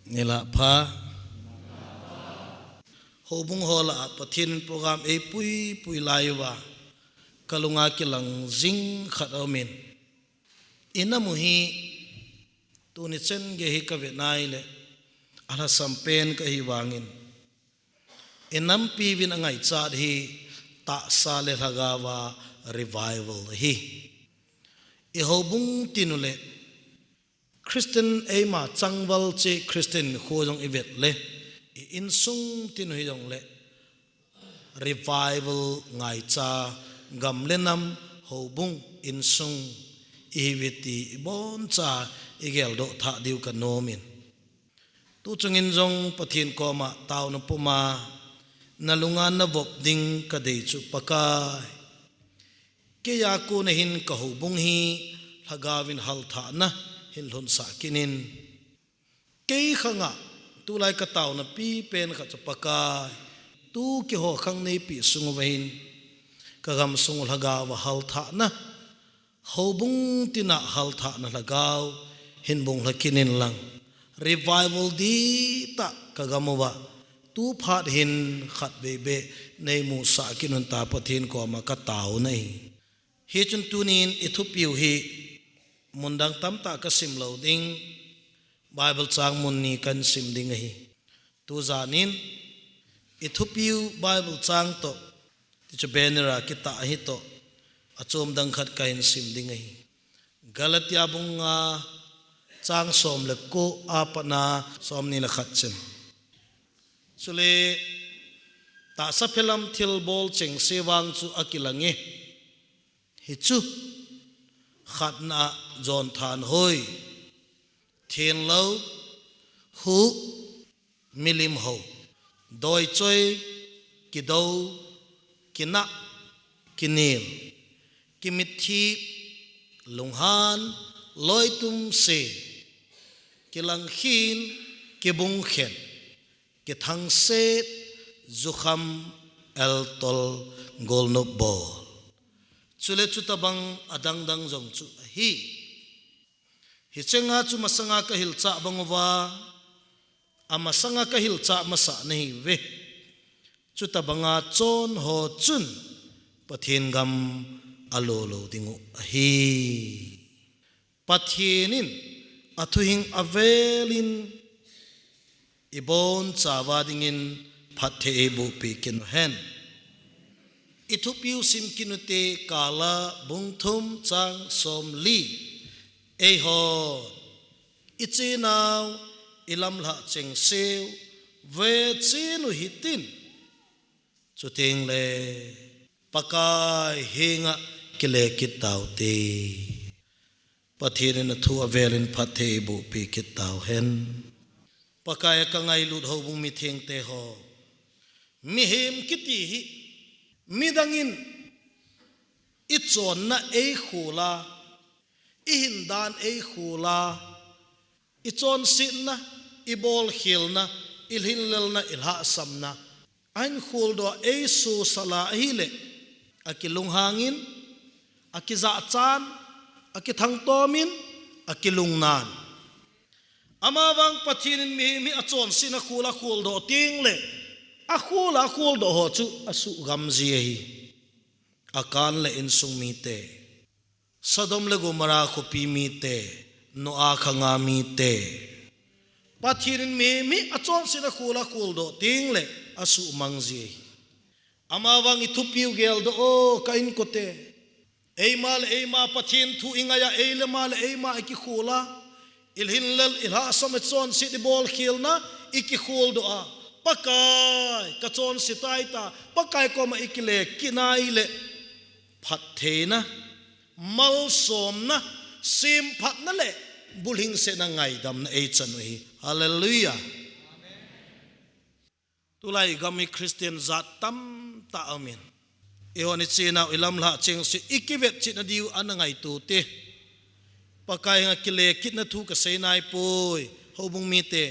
nila pha hobung hola pathin program e pui laiwa kalunga kilang jing khatomin inamuhi tuni chen ge hi ka venai le ala sampen ka hi wangin enam pi win angai cha hi ta sa le lagawa revival hi e hobung tinule Christian ema changwal che Christian khojong ivet le in sung tin hi jong le revival ngai cha gam lenam hobung in sung iviti bon cha igel do tha diu ka nomin tu chungin jong pathin ko ma taw no puma nalunga na vop ding ka dei chu pakai ke ya ku na hin ka hobung hi hagawin hal tha na hin lon sa kinin ke khanga tu lai ka taw na pi pen kha chu pakai tu ki ho khang nei pi sung vein ka gam sung hagawa hal tha na hobung tina hal tha na lagaw hin bong lakinin lang revival di ta kagamuwa tu phat hin khat be nei mu sa kinun ta pathin ko ma ka taw nei hi chun tunin ithupiu hi mundang tam ta ka sim loading bible chang mun ni kan sim ding hi tu zanin ithupiu bible chang to ti benera kita hi to achom dang khat kain sim ding hi galatia bunga chang som le ko apana som ni la khat chen chule ta sa phelam thil bol cheng sewang chu akilange hi chu khatna jon than hoi thiên lâu hu milim ho doi choi ki do kina kinil kimithi lunghan loi tum se kilang khin kibung khen ki thang se zukham el tol gol no bol chule chu tabang adang dang jong chu hi chenga chu masanga ka hil cha bangwa amasanga ka hil cha masa nei ve chu tabanga chon ho chun pathin gam alolo dingu hi pathinin athuing avelin ibon chawadingin phathe bu pikin hen ithupiu sim kinute kala bungthum chang somli ei ho ichinaw ilamla cheng seu ve chinu hitin chuting le pakai hinga kile kitaw te pathirin thu avelin phathe bu pi kitaw hen pakai ka ngai lut ho bung mi theng te ho mi hem kiti hi midangin ichon na ei khula ihindan ei khula ichon sin na ibol khil na ilhin lel na ilha sam na ain khul do ei su sala hile akilung hangin akiza chan akithang tomin akilung nan amawang pathinin mi achon sina khula khul do ting le a khul do ho chu asu gamzi hi akan le insung mi te sadom le gomara ko pi mi te no a khanga mi te pathirin mi achon sina khula khul do ting le asu mangzi amawang ithupiu gel do o kain kote eima pathin thu ingaya eilemal eima iki khula ilhinlal ilha samachon si di bol khilna iki khul do a pakai kachon sitaita pakai ko ma ikile kinai le phatheina mal somna sim phatna le bulhing se na ngai dam na ei chanui hallelujah tulai gami christian zat tam ta amen ehoni china ilam la cheng si ikivet china diu anangai tu te pakai nga kile kitna thu ka seinai poi hobung mi te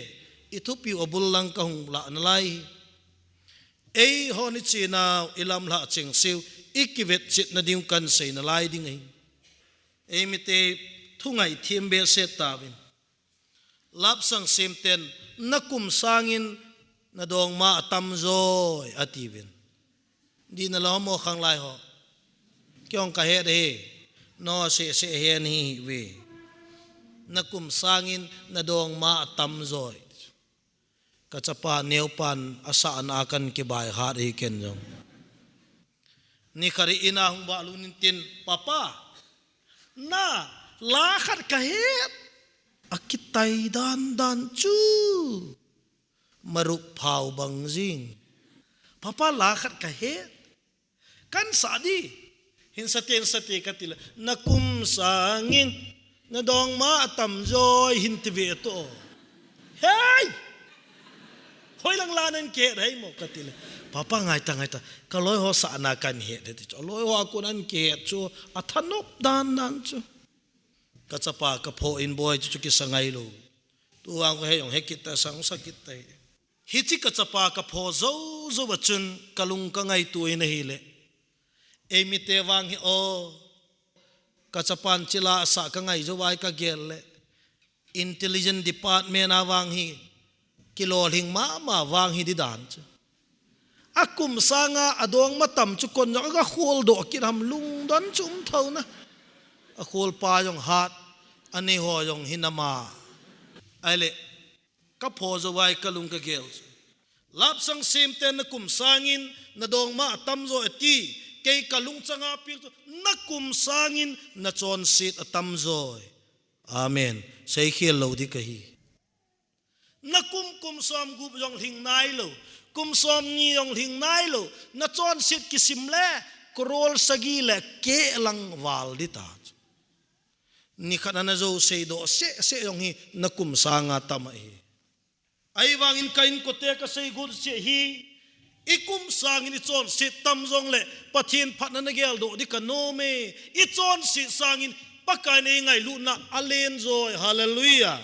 ithupi obul lang ka hung la nalai ei honi china ilam la cheng siu ikivet chitna diu kan sein nalai ding ei ei mi te thungai thiembe se tawin lap sang sem ten na kum sangin na dong ma tam zoi ativin di na lo mo khang lai ho kyong ka he de no se he ni we na kum sangin na dong ma tam zoi kachapa neupan asa an akan ki bai har hi ken jong ni khari ina hung ba lunin tin papa na la khat ka het akitai dan chu maruk phau bang jing papa la khat ka het kan sadi hin sate katila na kum sangin na dong ma tam joy hin ti ve to hey hoi lang lanan ke dai mo katila papa ngai ta kaloi ho sa na kan he de chu loi ho akunan ke chu athanop dan chu kachapa ka pho in boy chu ki sangai lo tu ang ko he yong he kita sang sakit tai hi chi kachapa ka pho zo bachun kalung ka ngai tu in hi le emi te wang hi o kachapan chila sa ka ngai zo wai ka gel le intelligent department awang hi kilo hing ma wang hi di dan chu akum sanga adong matam chu kon jong ka khol do kiram lung don chum thau na a khol pa jong hat ani ho jong hinama aile ka pho zo wai kalung ka gel lap sang sim ten na kum sangin na dong ma tam zo eti kay kalung changa pir na kum sangin na chon sit atam zoi amen sei khel lo di kahi na kum som gup jong hing nai lo kum som ni jong hing nai lo na chon sit kisim le krol sagi le ke lang wal di ta ni khana na zo sei do se jong hi na kum sanga tamai ai wangin kain ko te ka sei gur se hi ikum sangin i chon sit tam jong le pathin phatna na gel do di kanome i chon sit sangin pakai nei ngai lu na alen zoi hallelujah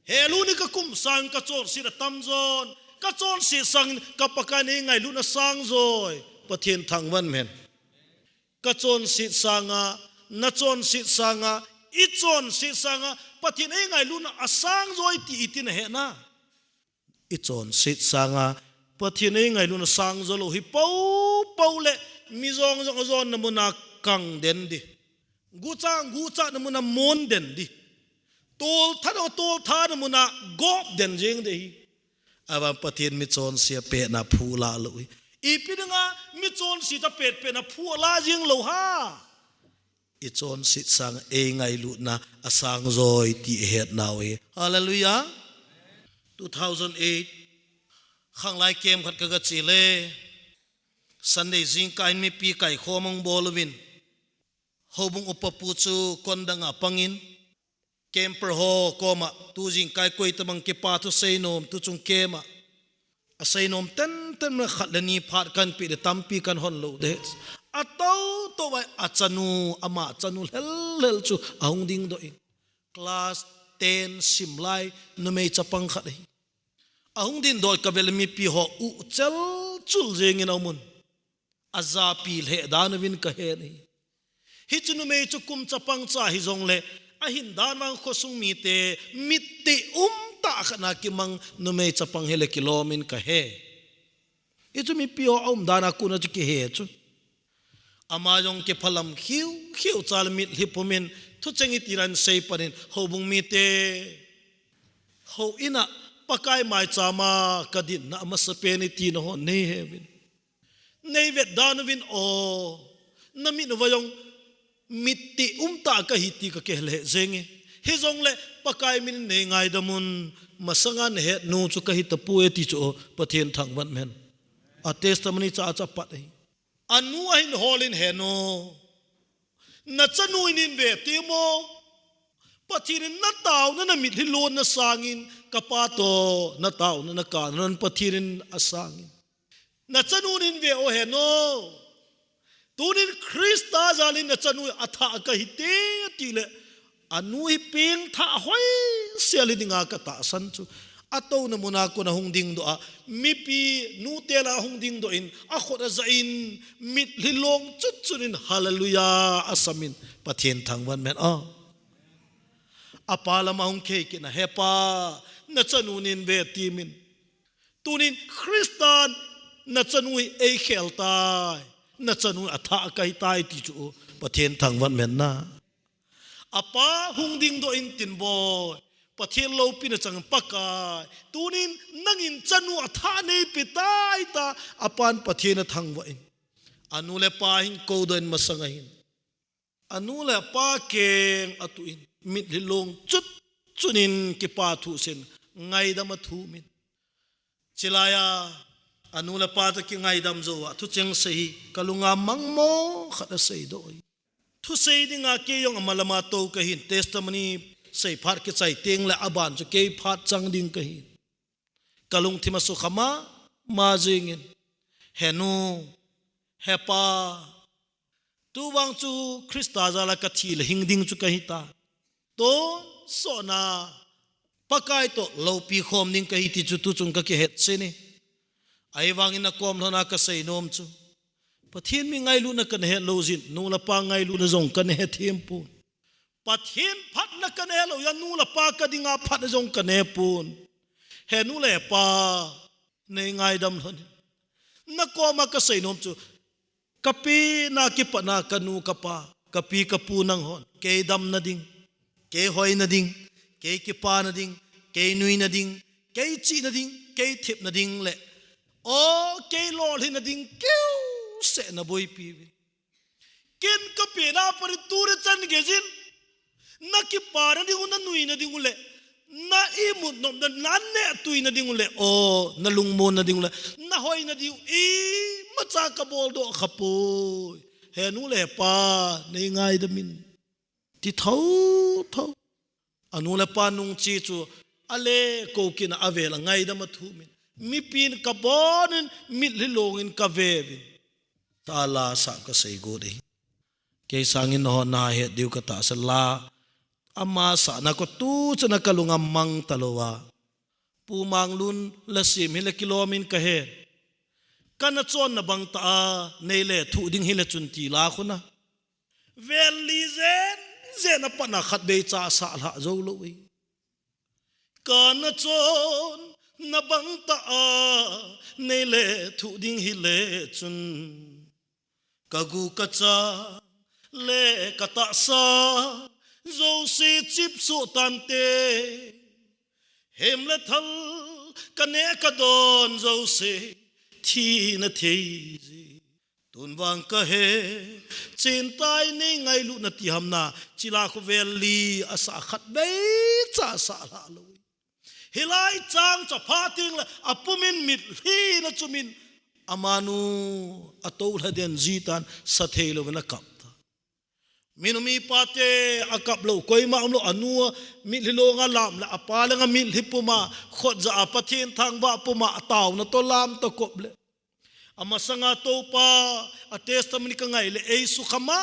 helu ni ka kum sang ka chon sit tam zon ka chon sit sangin ka pakai nei ngai lu na sang zoi pathin thang wan men ka chon sit sanga na chon sit sanga i chon sit sanga pathin ei ngai lu na asang zoi ti itin he na i chon sit sanga pathin ei ngai lu na sang zolo hi pau le mi zong zon na muna kang den di gu cha na muna mon den di tol tha na muna gop den jeng de hi aba pathin mi chon sia pe na phula lo i pinanga mi chon si ta pe na phula jeng lo ha i chon sit sang e ngai lu na asang zoi ti het nawe hallelujah 2008 khang lai kem khat ka chile Sunday jing kai mi pi kai khomong bolwin hobung upapu chu kondanga pangin camper ho koma tu jing kai koi tamang ke pa tu seinom tu chung kema asainom ten na khatlani phat kan pi de tampi kan hon lo de atau to wai achanu ama chanu hel chu aung ding do in class 10 simlai no me chapang khat hi ahung din dol kabel mi pi ho u chal chul jeng in amun aza pi le danwin ka he ni hi chunu me chu kum chapang cha hi jong le a hin dan wang khosung mi te mitti ta khana ki mang no me chapang hele kilomin ka he i chu mi pi ho dana ku na chu ki he chu ama jong ke phalam khiu chal mit hipumin thu chengi tiran sei panin hobung mi te ho ina pakai mai chama kadin na masapeni ti no nei hevin nei vet danwin o nami no vayong mitti ta ka hiti ka kehle zenge he jong le pakai min nei ngai damun masangan he nu chu ka hita pu eti chu pathen thang ban men a testimony cha pat hi anu ain holin he no na chanu inin ve ti mo pathin na taw na mit hilon na sangin kapato na taw na ka nan pathin asangin na chanunin ve o he no tunin Krista zalin na chanu atha ka hite tile anu hi ping tha hoi selidinga ka ta san chu ato na muna ko na hungding do a mipi nu tela hungding do in a khota za in mit hilong chuchunin hallelujah asamin pathin thangwan men a apala mahung ke na hepa na chanunin ve timin tunin Christian na chanui ei khel tai na chanu atha kai tai ti chu pathian thangwan men na apa hungding do in tin boy pathian lo pin chang pakai tunin nangin chanu atha nei pitai ta apan pathian thangwa in anule pa hin ko den masangahin anule pa keng atuin mit hilong chut chunin ki pa thu sen ngai da ma thu min chilaya anula pa ta ki ngai dam zo wa thu cheng sei kalunga mangmo khada sei do thu sei dinga ke yong amalama to ka hin testimony sei phat ke chai teng la aban chu ke phat chang ding ka hin kalung thima su khama ma jingin henu hepa tu wang chu Krista zala ka thil hing ding chu ka hi ta to so na pakai to lo pi khom ning ka hi ti chu tu chung ka ki het se ni ai wangin na kom thona ka sei nom chu pathian mi ngai lu na kan he lo zin nu la pa ngai lu na zong kan he them pu pathian phat na kan he lo ya nu la pa ka dinga phat na zong kan he pun he nu le pa nei ngai dam thon na koma ka sei nom chu kapi na ki pa na kanu ka pa kapi ka pu nang hon ke dam na ding ke hoi na ding ke ki pa na ding ke nui na ding ke chi na ding ke thip na ding le o ke lol hin na ding keu se na boy pi ken ka pe na par tur chan ge jin na ki pa na ding na nui na ding le na i mu nom na nan ne tui na ding le o na lung mon na ding le na hoi na ding i ma cha ka bol do khapo he nu le pa nei ngai da min ti thau anu le pa nung chi chu ale ko kin avela ngai da ma thu min mi pin ka bonin mit li longin ka vevin ta la sa ka sei go de ke sangin ho na he diu ka ta sa la ama sa na ko tu chana kalunga mang talowa pu manglun la sim hile kilomin ka he kana chon na bang ta nei le thu ding hile chun ti la khuna vel li zen pa na khat be cha sa la zo lo wi kana chon na bang ta nei le thu ding hile chun kagu ka cha le ka ta sa zo si chip su tan te hem le thal ka ne ka don zo se thi na thei tun wang ka he chin tai ni ngai lu na ti ham na chila khu veli asa khat be cha sa la lo hilai chang cha phating la apumin mit hi na chumin amanu atol haden zitan sathelo na kap minumi pate akap lo koi ma amlo anu mi lilo nga lam la apala nga mi hipuma khot za apathin thang ba puma taw na to lam to koble amasanga to pa a testimony ka ngai le ei su khama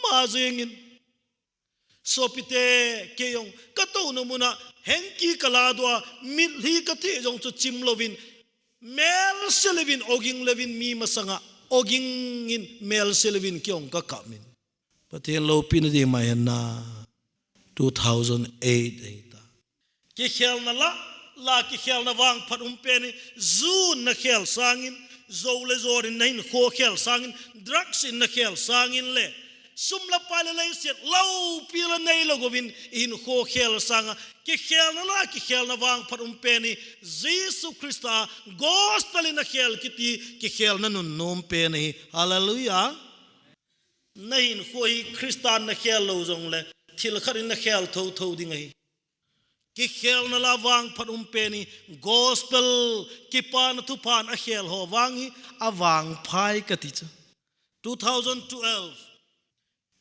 ma jengin sopite keyong kato no muna henki kaladwa mi hi ka the jong chu chim lovin mel selevin oging levin mi masanga oging in mel selevin kyong ka kamin pathian lo pin di mai na 2008 ki khel na la ki khel na wang phat pe ni zun na khel sangin zo le zor in nain kho khel sangin drugs in na khel sangin le sum la pale le set lo pila nei lo govin in kho khel sanga ki khel na wang phat pe ni Jesus Christa gospel in na khel kiti ki khel na nun nom pe ni hallelujah nahin khoi Christian na khel lo jong le thil kharin na khel tho ding ai ki khel na la wang phat pe ni gospel ki pan thu pan a khel ho wangi awang phai ka ti cha 2012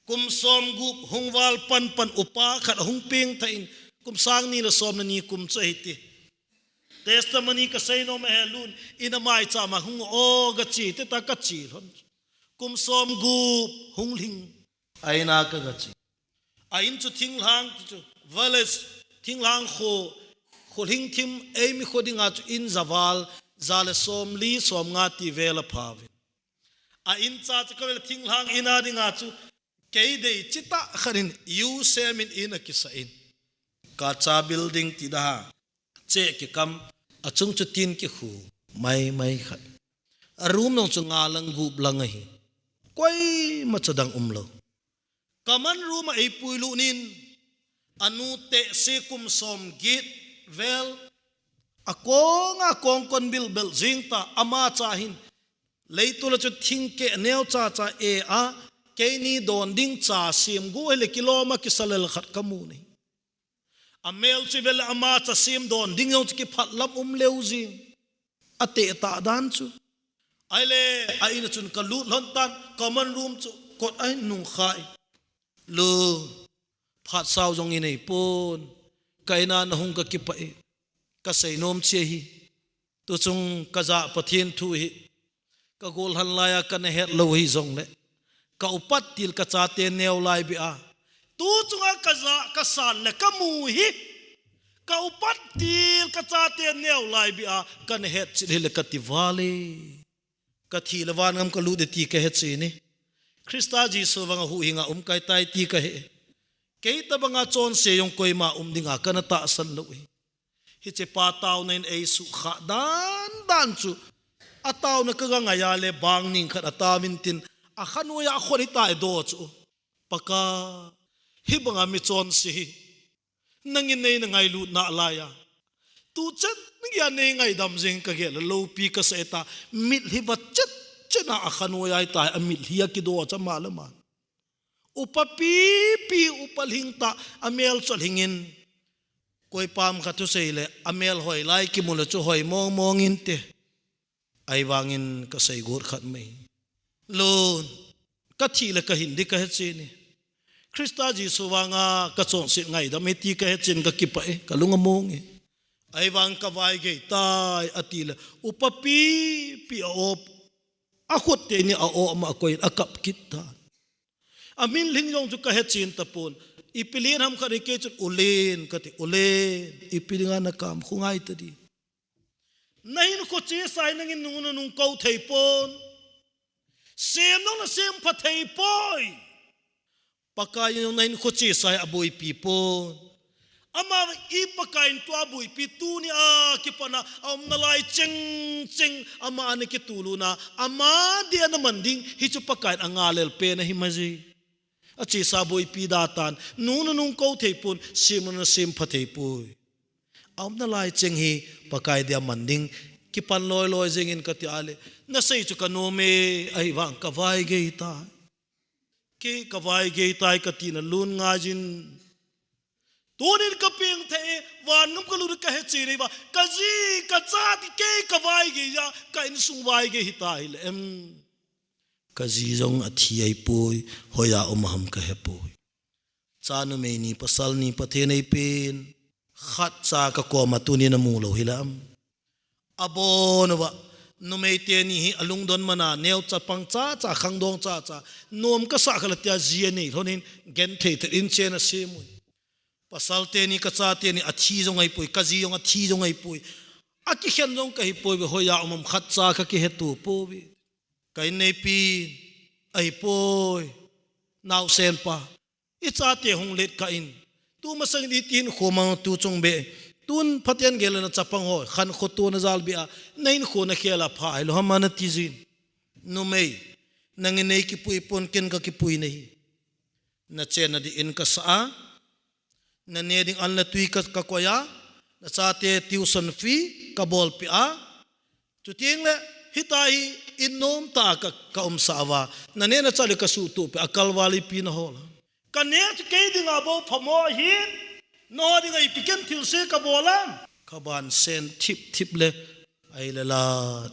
kum som gup hungwal pan upa khat hung ping thain kum sang ni la som na ni kum chai ti testimony ka sei no me lun ina mai cha ma hung o ga chi te ta ka chi hon kum som gup hung ling aina ka ga chi ain chu thing lang chu vales thing lang kho ling thim ei mi khodinga chu in zawal zale som li som nga ti vela phave a in cha chu ka vel thing lang ina dinga chu ke dei chita kharin you semin in a kisa in ka cha building ti da che ki kam achung chu tin ki khu mai khai arum nong chu nga lang gup lang hi koi ma chadang umlo kaman ruma ei puilu nin anu te se kum som git vel akong kon bil bel jingta ama cha hin leitula chu thingke neo cha e a ke ni don ding cha sim gu ele kiloma ki salel khat kamu ni amel chi vel ama cha sim don ding yo ki phat lam leu jing ate ta dan chu aile aina chun kalu lontan common room chu kot ai nung khai lu phat sao jong inei pon kaina na hung ka ki pa e ka sei nom che hi tu chung ka za pathian thu hi ka gol han laya ka ne het lo hi jong le ka upat til ka cha te neu lai bi a tu chunga ka za ka san le ka mu hi ka upat til ka cha te neu lai bi a ka ne het chi le ka ti vale ka thi le wan ngam ka lu de ti ka het chi ni Krista Jisu wanga hu hinga kai tai ti ka he ke ta banga chon se yong koi ma dinga kana ta san lo hi che pa taw nen ei su kha dan chu ataw na ka nga ya le bang ning khat atamin tin a khanu ya khori ta do chu paka hi banga mi chon si nangin nei na ngai lu na la ya tu chat ning ya nei ngai dam jing ka ge lo pi ka se ta mit hi ba chat chena a khanu ya ta amit hi ki do cha malama upapi pi upalhing ta amel chol hingin koi pam khatu seile amel hoi lai ki mula chu hoi mong in te ai wangin ka sei gur khat mai lon ka thi le ka hindi ka het ni Krista Jisu wanga ka chon sit ngai da me ti ka het chin ka ki pa e ka lunga mong e ai wang ka vai ge tai atile upapi pi op a khot te ni a o ma koi akap kit ta amin ling jong chu ka het chin tapon ipilin ham khari ke chu ulen kati ulen ipilinga na kam khungai ta di nahin ko che sai nangin nung kau thei pon sem nong na sem pha thei poi pakai nong nahin ko che sai aboi pi pon ama I pakain tu aboi pi tu ni a kipana am nalai cheng ama ane ki tuluna ama dia na manding hi chu pakain angalel pe na himaji achi saboi pi datan nung kau thei pon sim na sim pha thei poi am na lai cheng hi pakai dia manding ki pan loi jing in kati ale na sei chu kanome ai wang ka vai ge ta ke ka vai ge tai kati na lun nga jin tunin ka ping the wan ngam ka lu ka he chi ba ka ji ka cha ti ke ka vai ge ya ka in sung vai ge hi tai le em ka ji jong athi ai poi hoya ham ka he poi cha nu me ni pasal ni pathe nei pen khat cha ka ko ma tu ni na mu lo hilam abon wa nu me te ni hi alung don mana neu cha pang cha khang dong cha nom ka sa khala tia ji ni thonin gen the in che na se mu pasal te ni ka cha te ni athi jong ai poi ka ji jong athi jong ai poi a ki khen jong ka hi poi be hoya khat cha ka ki he tu po bi kai nei pi ai poi nau sen pa I cha te hong let ka in tu masang di tin khomang tu chong be tun phatian gel na chapang ho khan kho tu na zal bia nain kho na khela pha ai lo hamana tizin no mei nang nei ki pui pon ken ka ki pui nei na che na di in ka sa na ne ding an na tui ka koya na cha te tuition fee ka bol pi a chu ting le hitai in nom ta ka sawa na ne na chale ka su tu pe akal wali pi na hol ka ne ke ding abo phamo hin no ding ai piken thil se ka bolan ka ban sen thip le ai la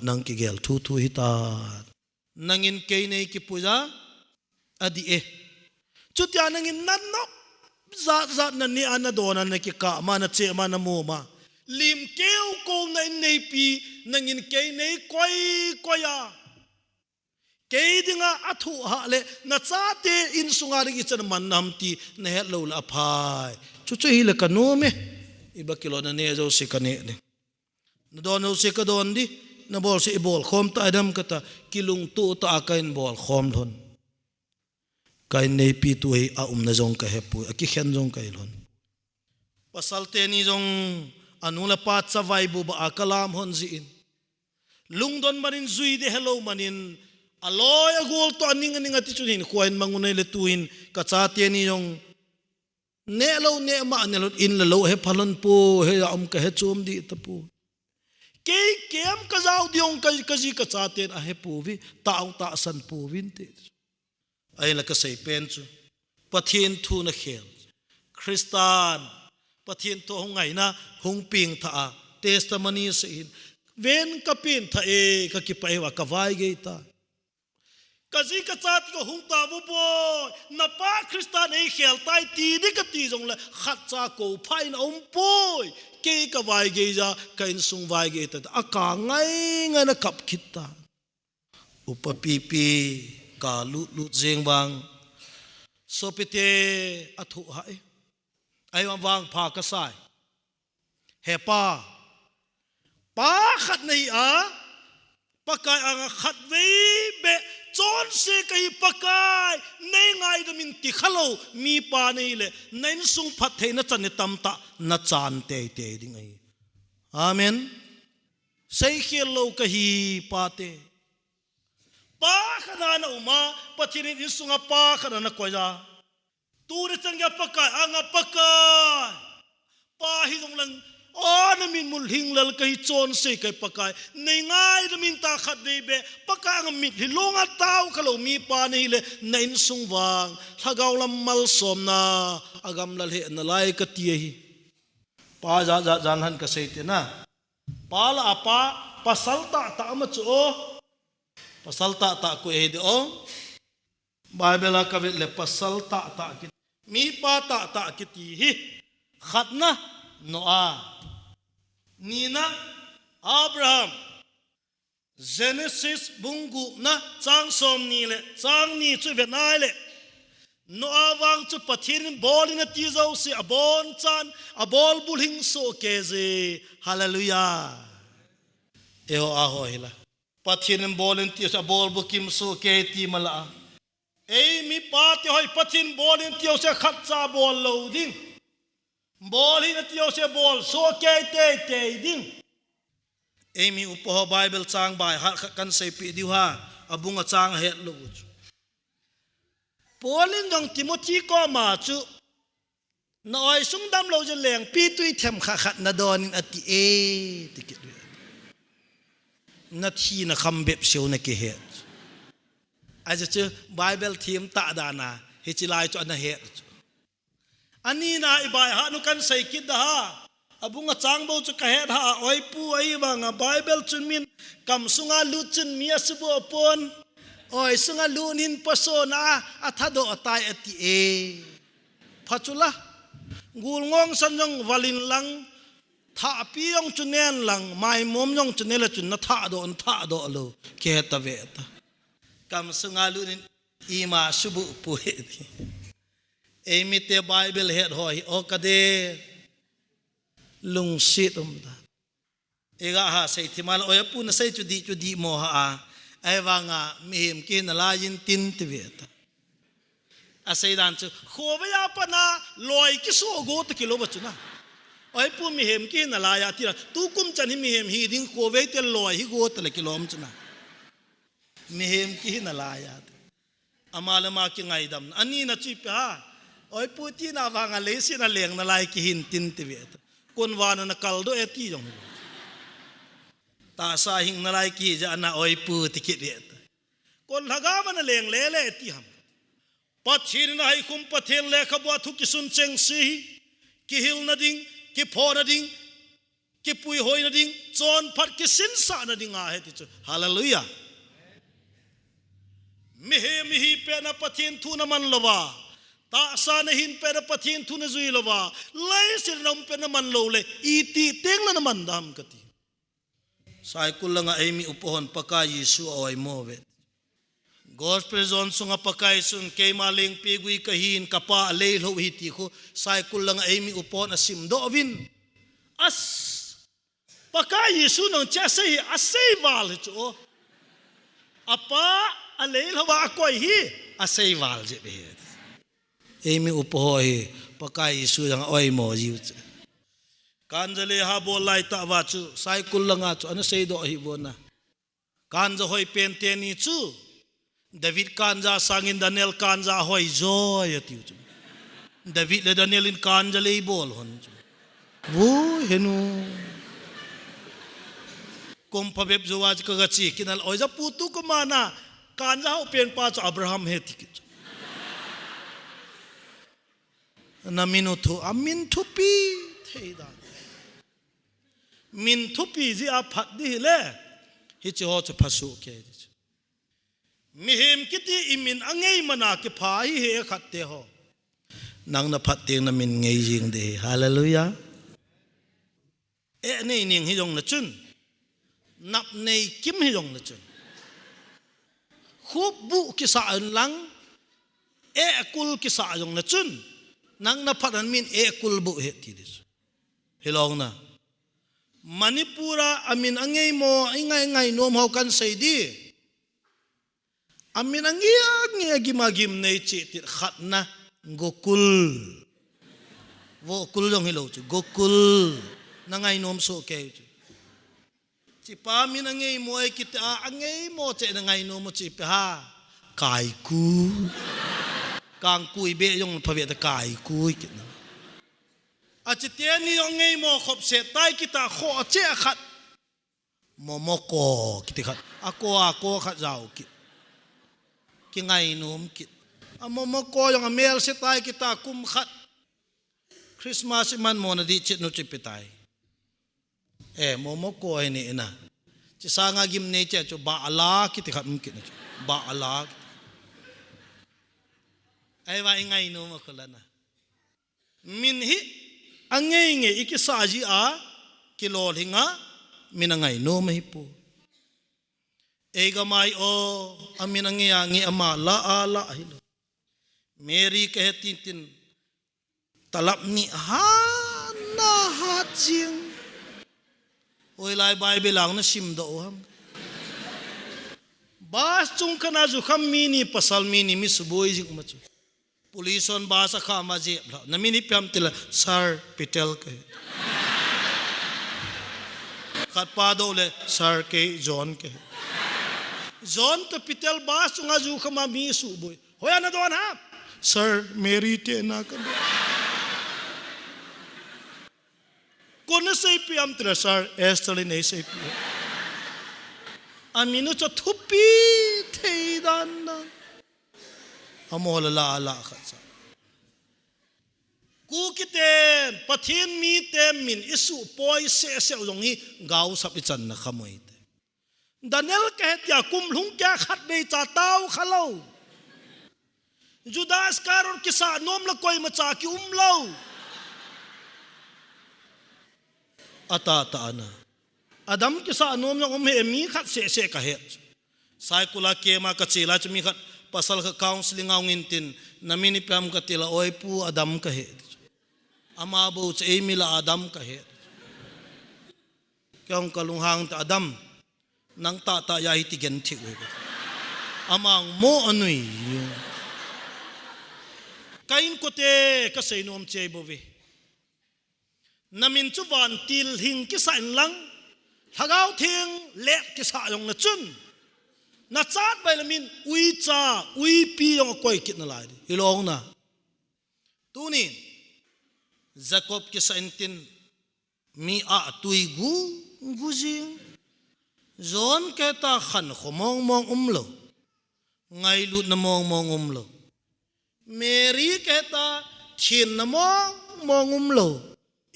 nang ki gel thu hita nangin ke nei ki puja adi e chutya nangin nan no za na ni ana dona na ki ka ma na che ma na mo ma lim keu ko na nei pi nangin ke nei koya ke dinga athu ha le na cha te in sunga ri chan man nam ti na het lo la phai chu hi le ka no me iba kilo na ne zo se ka ne na don no se ka don di na bol se bol khom ta adam ka ta kilung tu ta kain bol khom thon kai nei pi tu ai a na jong ka he pu a ki khen jong kai lon pasal te ni jong anu la pa chawai bu ba akalam hon ji in lungdon manin zui de hello manin aloy agol to aning ati chunin kuain mangunay le tuin ka cha te ni yong ne lo ne ma ne lo in lo he phalon po he ka he chom di tapu ke kem ka zau diong ka ji ka cha te a he pu vi taung ta san pu vin te ai la ka sei pen chu pathian thu na khel Christian pathian to ngai na hung ping tha testimony se in ven ka pin tha e ka ki pai wa ka vai ge ta kazi ka chat ko hung ta bu bo na pa Christian e khel tai ti ni ka ti jong la khat cha ko phai na poi ke ka vai ge ja ka in sung vai ge ta a ka ngai na kap khit ta upa pi ka lu jeng bang so pite athu hai ai wang pha ka sai he pa khat nei a pakai ang khat ve be chon se kai pakai nei ngai da min ti khalo mi pa nei le nain sung phat the na chan tam ta na chan te ding ai amen sei khel lo ka hi pa te pa khana na uma pathin in sunga pa khana na ko ja tu re chang ya pakai anga pakai pa hi dong lang na min mul hing lal kai chon se kai pakai nei ngai da min ta khat ve be pakai ang mit hi longa tau khalo mi pa nei le nain sung wang thagaw lam mal som na agam lal he na lai ka ti hi pa jan han ka se te na pa la apa pasal ta ma chu o pasal ta ko e de o bible ka ve le pasal ta ki mi pa ta ki ti hi khat na Noah Nina Abraham Genesis bungu na chang som ni le chang ni chu ve nai le Noah wang chu pathin bol in ti zo si abon chan abol bulhing so ke je hallelujah eo a ho hila pathin bol in ti so abol bukim so ke ti mala ei mi pa ti hoi pathin bol in ti so khat cha bol lo ding bol hi na tiyo se bol so ke te ding emi upo bible chang bai ha kan sei pi diu ha abunga chang he lo chu polin dong Timothy ko ma chu noi sung dam lo je leng pi tui them khat na don in ati e tikit na thi na kham bep seu na ke he aja chu bible thim ta dana hi chilai chu na he ani na ibai ha nu kan sei kid da ha abunga changbo chu ka he ha oi pu ai wanga bible chun min kam sunga lu chun mi asbo pon oi sunga lu nin pasona athado atai ati e phachula gul ngong sanjong walin lang tha piong chunen lang mai mom nyong chunela chun na tha do lo ke ta ve ta kam sunga lu nin ima subu pu he emi te bible het hoi o kade lung sit da ega ha sei thimal oya pu na sei chu di mo ha ai wanga mihim ki na la yin tin ti veta a sei dan chu khoba ya pa na loi ki so go ta kilo bachu na oi pu mihim ki na la ya tira tu kum chan hi mihim hi ding khobe te loi hi go ta le kilom chu na mihim ki na la ya amala ma ki ngai dam ani na chi pa oi puti na wanga le si na leng na lai ki hin tin ti vet kon wana na kaldo eti jong ta sa hing na lai ki ja na oi pu ti ki vet kon lagawa na leng le ti ham pathin na hai kum pathel le khabwa thu ki sun cheng si ki hil na ding ki pho na ding ki pui hoi na ding chon phat ki sin sa na ding a he ti chu hallelujah mi hi pe na pathin thu na man lawa ta sa na hin pe na pathin thu na zui lawa lai sir nam pe na man lo le iti teng na man dam kati sai kulanga emi upohon paka Yesu oi move gospel zone sunga pakai sun ke maling pigui kahin kapa le lo hi ti ko sai kulanga emi upon asim do win as paka Yesu no cha sei asei wal chu apa ale lo wa koi hi asei wal je be emi upohoi pakai Yesu yang oi mo jiu kanjale ha bol lai ta wa chu cycle langa chu ana sei do hi bona kanja hoi pente ni chu David kanja sangin Daniel kanja hoi joy atiu chu David le Daniel in kanjale bol hon chu wo henu kom pabeb zuwaj ka gachi kinal oja putu ko mana kanja ho pen pa chu Abraham he tikit na minuto amin thupi theida min thupi ji a phat di le hi chi ho chu phasu ke mi hem kiti imin angei mana ke pha hi he khatte ho nang na phat teng na min ngei jing de hallelujah e nei ning hi jong na chun nap nei kim hi jong na chun khub bu ki sa lang e kul ki sa jong na chun nang na phat an min e kul bu he ti dis hilong na Manipura amin angay mo ingay nom ho kan say di amin angiya gimagim na ichitit khat na gokul wo kul jong hilaw chu gokul na ngay nom so kay chu chi pa min angay mo ay kita angay mo che na ngay nom mo chi pa ha kai ku kang kui be yung pabeta kai ku kitna achitiani yung ngay mo khop se tay kita kho che khat momoko kiti khat ako khat jaw kit ki ngay nom kit momoko yung amel se tay kita kum khat Christmas man mo na di chit no chipitay momoko ay ni ina chi sanga gim ne che cho ba ala kiti khat mkit na ba ala ay wa ingay nom ko lana minhi angay nge ikisaji a kilol hinga minangay no mahipo ega mai o aminangay angi ama la ala hilo Mary kahetitin talap ni hana hatjing oy lai Bible lang na simdo ham bas chung kana ju kham mini pasal mini misboy jing machu Polison basa ka maji namini piam tila Sir Pitel ke khat pa do le Sir ke John ke John to Pitel bas nga ju khama mi su boy hoya na don ha Sir Mary te na ka kona sei piam tila Sir Esther ne sei pi aminu cho thupi theidan na amo la ala khatsa ku kiten pathin mi tem min isu poi se jong hi gau sap chan na khamoi te Daniel kahet ya kum lung kya khat be cha taw khalo Judas karor kisa nom la koi macha ki umlo ata ta ana Adam kisa nom yang he mi khat se kahet sai kula kema ka chila chumi khat pasal ka counseling awngin tin namini pam ka tila oy pu Adam ka he ama bo che emila Adam ka he kyong kalunghang ta Adam nang ta ya hitigen thik we amang mo anui kain kote ka seinom che bowe namin chu van til hing ki sa lang hagaw thing le ki sa yong na chun na chat bai lamin ui cha ui pi yong koi kit na lai hilong na tuni Jacob ki saintin mi a tui gu jing zon keta khan khomong mong umlo ngai lut na mong umlo Mary keta thin na mong umlo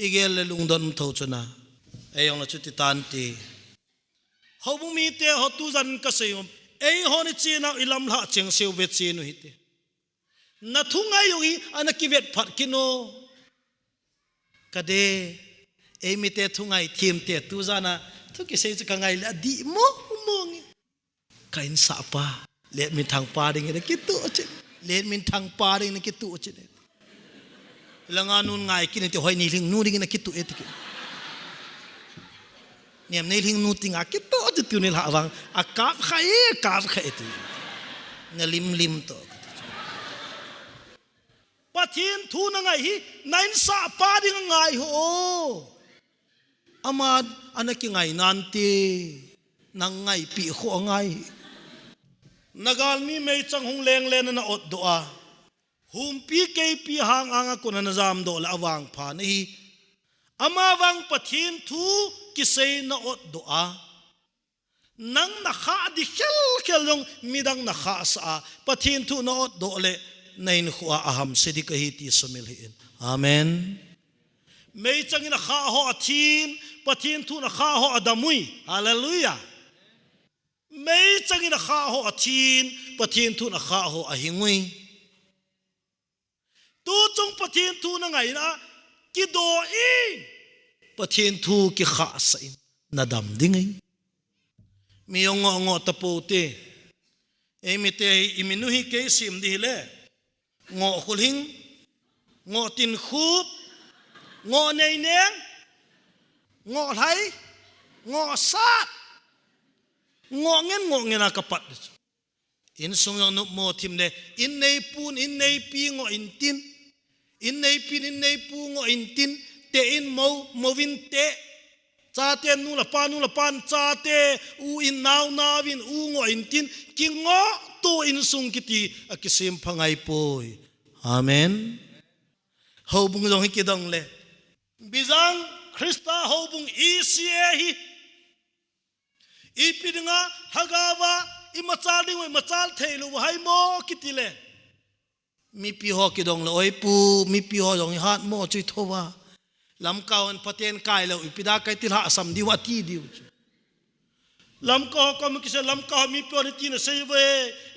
igel le lungdon tho chuna ayong na chuti tanti hobung mi te ho tu jan ka seyom ei honi china ilam la cheng seu vet chinu hite na thunga yogi ana kivet phat kino kade ei mi te thungai thim te tu jana thu ki sei ka ngai la di mo ngi kain sa pa le min thang pa ding ne kitu che le min thang pa ding ne kitu che langa nun ngai kin te hoi ni ling nu ding ne kitu etiki niam nei ling nu tinga kitu je tu ni la wang akap khai tu ngalim to pathin thu na ngai hi nain sa pa ding ngai ho Amad anak ngai nanti nang ngai pi kho ngai nagal mi mei chang hung leng len na ot doa hum pi ke pi hang anga kun na jam do la awang pha nei ama wang pathin thu ki sei na ot doa nang na kha di khel khel long midang na kha sa pathin thu na ot do le nain khuwa aham sidi ka hi ti somil hin amen mei chang ina kha ho athin pathin thu na kha ho adamui hallelujah mei chang ina kha ho athin pathin thu na kha ho ahingui tu chung pathin thu na ngai na ki do i pathin thu ki kha sa in na dam dingai mi ngo ngo tapote emite iminuhi ke sim di le ngo khulhing ngo tin khup ngo nei neng ngo thai ngo sat ngo ngen akapat in sung yang no mo tim le in nei pun in nei pi ngo in tin in nei pin in nei pu ngo in tin te in mo vin te cha te nu la pan cha te u in naw nawin u ngo in tin ki ngo to in sung kiti akisim phangai poi amen ho bung jong ki dong le bizang Krista ho bung isia hi ipidinga hagawa imachal ding machal theilu hai mo kitile mi pi ho ki dong le oi pu mi pi ho jong hat mo chui thowa lam kawan paten kai lo ipida kai til ha sam diwa ti diu lam ko mi kise lam ka mi pi ni tin sei we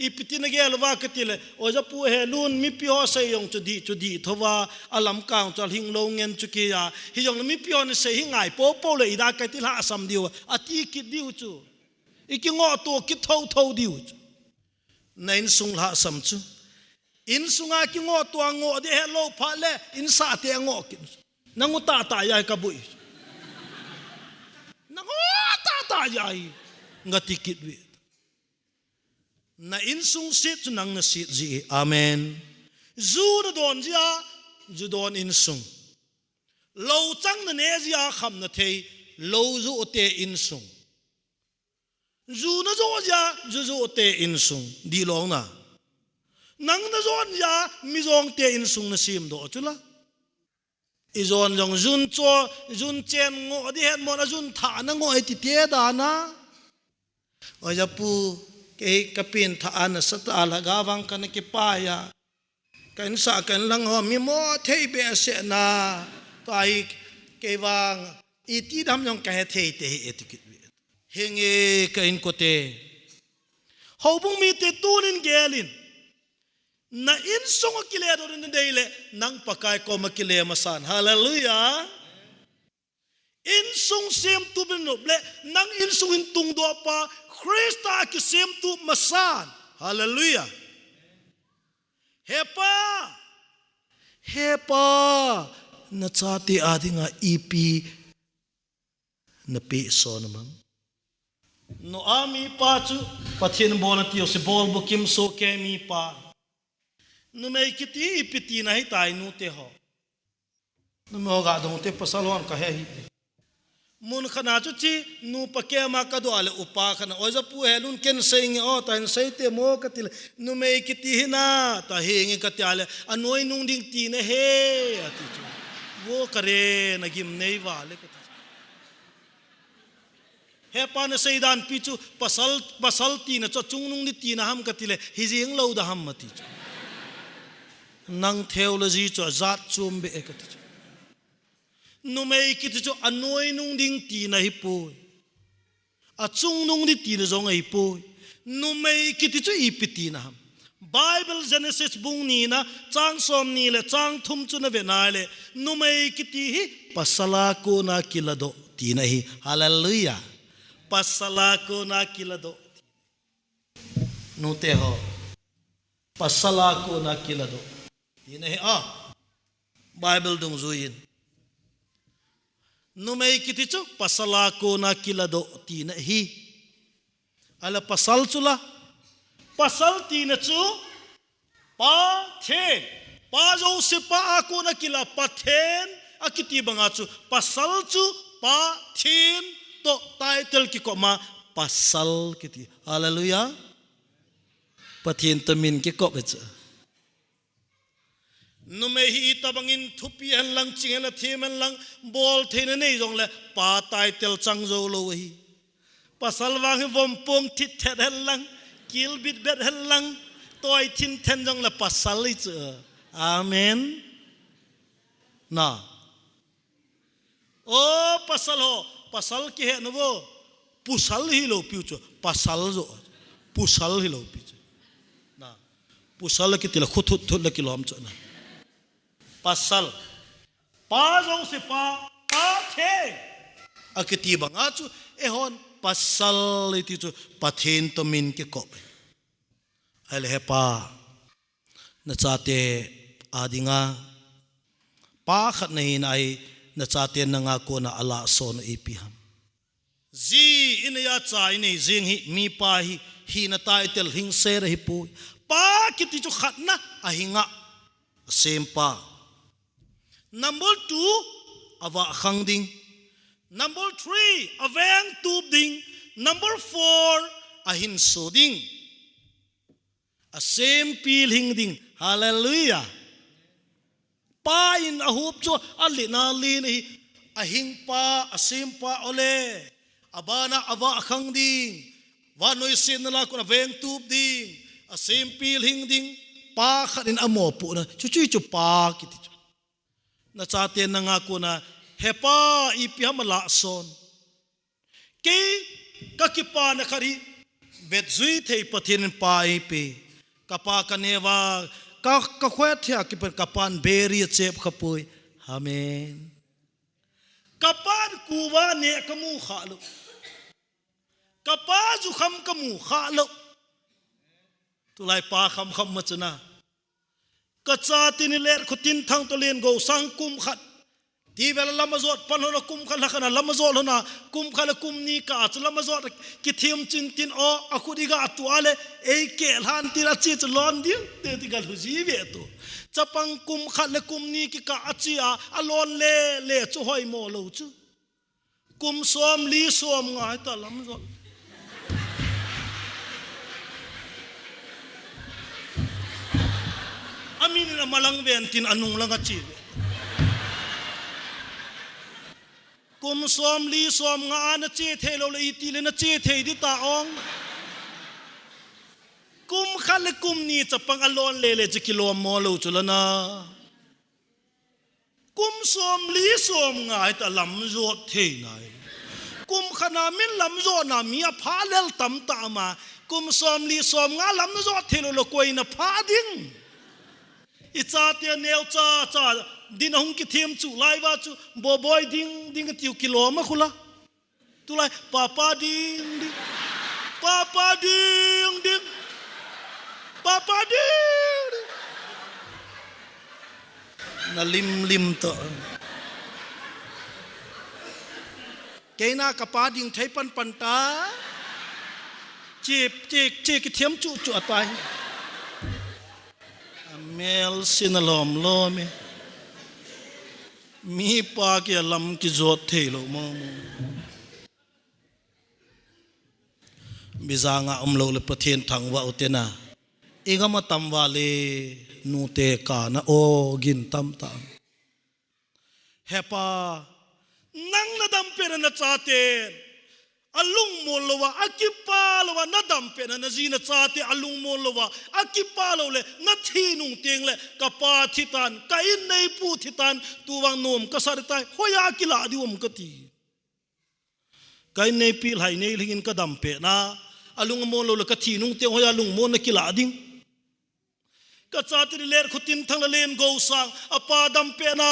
ipitina gel wa kitile o ja pu he lun mi pi ho sei yong chu di thowa alam ka chal hing lo ngen chu ki ya hi yong mi pi ni sei hi ngai po le ida kai til ha sam diu ati ki diu chu iki ngo to ki thau diu chu nain sung ha sam chu in sunga ki ngo to ngo de he lo pha le in sa te ngo ki nangu ta ya ka bui nangu ta ya ngati kit wi na in sung sit chu nang na sit ji amen zu na don ja zu don in sung lo chang na ne ja kham na thei lo zu te in sung zu na zo ja zu te in sung di long na nang na zon ja mi zong te in sung na sim do chula izon jong jun cho jun chen ngo di het mo na jun tha na ngo ti te da na oja pu ke kapin tha an sat ala gawang kan ke pa ya kan sa kan lang ho mi mo thei be se na tai ke wang iti dam jong ka thei te etikit henge kain ko te hobung mi te tunin gelin na in song akile do rin deile nang pakai ko makile masan hallelujah in song sem tu benoble nang in song in tung do pa Krista ki sem tu masan hallelujah hepa na chati adinga ipi na pe so namang no ami pa chu pathin bona tio se bol bukim so ke mi pa nu mei kiti ipiti na hi tai nu te ho nu mo ga dong te pasalon ka he hi mun khana chu chi nu pa ke ma ka do ale upa khana oja pu helun ken sing o tan sei te mo ka til nu mei kiti hina ta heng ka tiale anoi nung ding ti na he ati chu wo kare na gim nei wa le ka he pa na sei dan pi chu pasal ti na cho chung nung ni ti na ham ka tile hi jing lo da ham mati chu nang theology cho zat chum be ekat nu mei kit cho anoi nung ding ti na hi po a chung nung di ti na zong ai po nu mei kit cho ipiti na ham Bible Genesis bung ni na chang som ni le chang thum chu na ve na le nu mei kiti hi pasala ko na kilado ti na hi hallelujah pasala ko na kilado nu te ho pasala ko na kilado ini Bible dong zuin no may kiti chu pasala ko na kilado ti na hi ala pasal chula pasal ti na chu pa the pa jo se pa ako na kila pa then akiti banga chu pasal chu pa thin to title ki ko ma pasal ki ti hallelujah pathin tamin ki ko becha nume hi tabangin thupi han lang chingela themen lang bol theina nei jong le pa title changzo lo hi pasal wang vom pom thit thet han lang kil bit bet han lang toy thin then jong le pasal li cha amen na o pasal ho pasal ki he no pusal hi lo piu cho pasal zo pusal hi lo pi na pusal ki tila khut thut la ki lom cho na pasal pa jong se pa the akiti banga chu e hon pasal ti chu pathin to min ki ko ai le pa na chate adinga pa khat nei nai na chate na nga ko na ala son ipiham zi in ya chai nei jing hi mi pa hi na title hing ser hi pu pa kiti chu khat na a hinga sem pa number 2 awa khang ding number 3 aveng tub ding number 4 ahin so ding a sem pil hing ding hallelujah pa in a hup cho ali na li ni ahing pa asim pa ole abana awa khang ding wa noi sin na la ko aveng tub ding asim pil hing ding pa khatin amo pu na chu chu pa kiti na chaten na nga ko na hepa ipiam la son ke kakipa na khari betzui thei pathin pa ipi kapa kanewa ka khwet thia ki per kapan beri chep khapui amen kapan kuwa ne kamu khalu kapa ju kham kamu khalu tulai pa kham kham machna kacha tin ler khutin thang to len go sang kum khat ti vel lamazot panhona kum khala khana lamazol hona kum khala kum ni ka ach lamazot ki thiam chin tin o akhudi ga atuale ei ke han tira chi lon di te ti gal huji ve to chapang kum khala kum ni ki ka achia alon le chu hoi mo lo chu kum som li som ngai ta lamazot amin na malang ventin anung lang achi kum som li som nga na che thelo le iti le na che thei di ta ong kum khal kum ni chapang alon le chikilo mo lo chulana kum som li som nga ta lam zo thei nai kum khana min lam zo na mi a pha lel tam ta ma kum som li som nga lam zo thelo lo koi na pha ding icha te neu cha din hong ki them chu lai wa chu bo boy ding tiu kilo ma khula tu lai papa ding papa ding papa ding na lim to keina ka pa ding thai pan ta che ki them chu atai mel sinalom lo me mi pa ki lam ki zot thelo mo bizanga umlo le pathen thangwa utena igama tamwa le nu te ka na o gin tam tam hepa nang na dam pera na chate alung molowa akipalowa na dampe na zina chate alung molowa akipalo le na thinung teng le kapa thitan kain nei pu thitan tuwang nom kasartai hoya kila diwom kati kain nei pil hai nei lingin ka dampe na alung molo le ka thinung teng hoya lung mon na kila ding ka chate ler khutin thang len go sang apa dampe na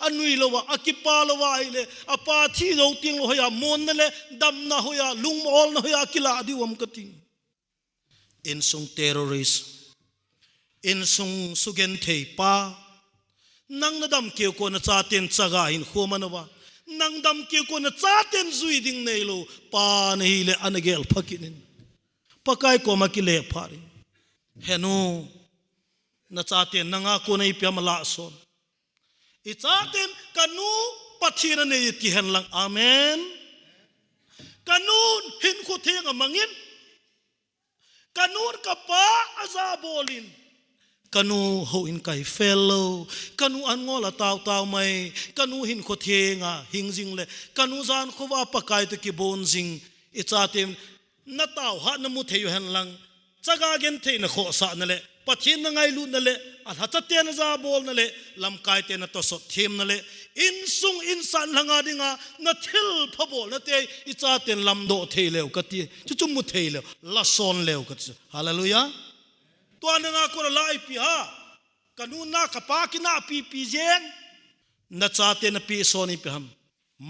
anui lowa akipalowa ile apa thi do ting hoya mon le dam na hoya lung mol na hoya kila diwom kati in sung terrorist in sung sugen thei pa nang na dam ke ko na chaten chaga in khomanawa nang dam ke ko na chaten zui ding nei lo pa nei le anagel phakinin pakai ko makile phari henu na chaten nanga ko nei pyamala son i chaten kanu pathina ne ti hen lang amen kanun hin khu theng amangin kanun kapa azabolin kanu ho in kai fellow kanu an ngola taw mai kanu hin kho thenga hingjing le kanu zan khowa pakai to ki bon jing ichatem na taw ha na mu theyu han lang chaga gen the na kho sa na le pathin na ngai lu na le al ha chatte na za bol na le lam kai te na to so them na le in sung in san langa dinga na thil phabol na te ichaten lam do theileu ka ti chu chu mu theileu la son leu ka hallelujah to ananga ko la ip ha kanu na kapa ki na pi jeng na chate na pi soni pe ham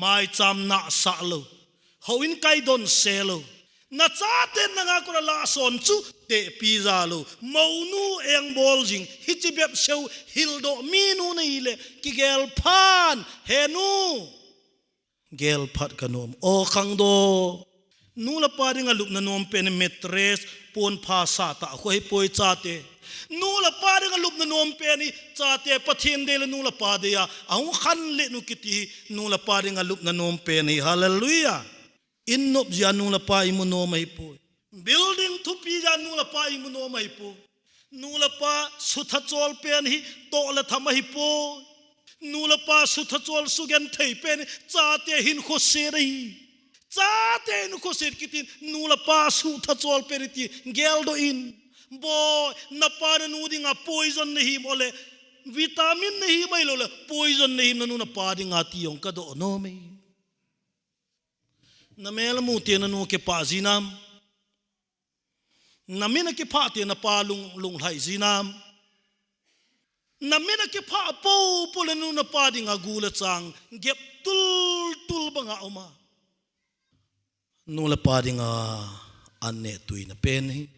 mai cham na sa lo hoin kai don selo na chate nanga ko la son chu te pi za lo maunu eng bol jing hichibep seu hildo minu nei le ki gel phan henu gel phat kanom o khang do nu la pa ringa lup na nom pen metres pon pha sa ta khoi poi chate nu la pa ringa lup na nom pen ni chate pathin de la nu la pa de ya au khan le nu kiti nu la pa ringa lup na nom pen ni hallelujah in nop ja nu la pa imu no mai po building thu pi ja nu la pa imu no mai po nu la pa sutha chol pen hi to la thama hi po nu la pa sutha chol sugen thei pen chate hin kho se ri chate nu kho se kitin nu la pa sutha chol pen ti gel do in bo na pa nu dinga poison ne hi mole vitamin ne hi mai lo le poison ne hi nu na pa dinga ti yong ka do no me na mel mu te na nu ke pa zinam na mina ke pha te na pa lung hai zinam na mina ke pha po le nu na pa dinga gula chang gep tul banga oma nu la pa dinga anne tuina pen hi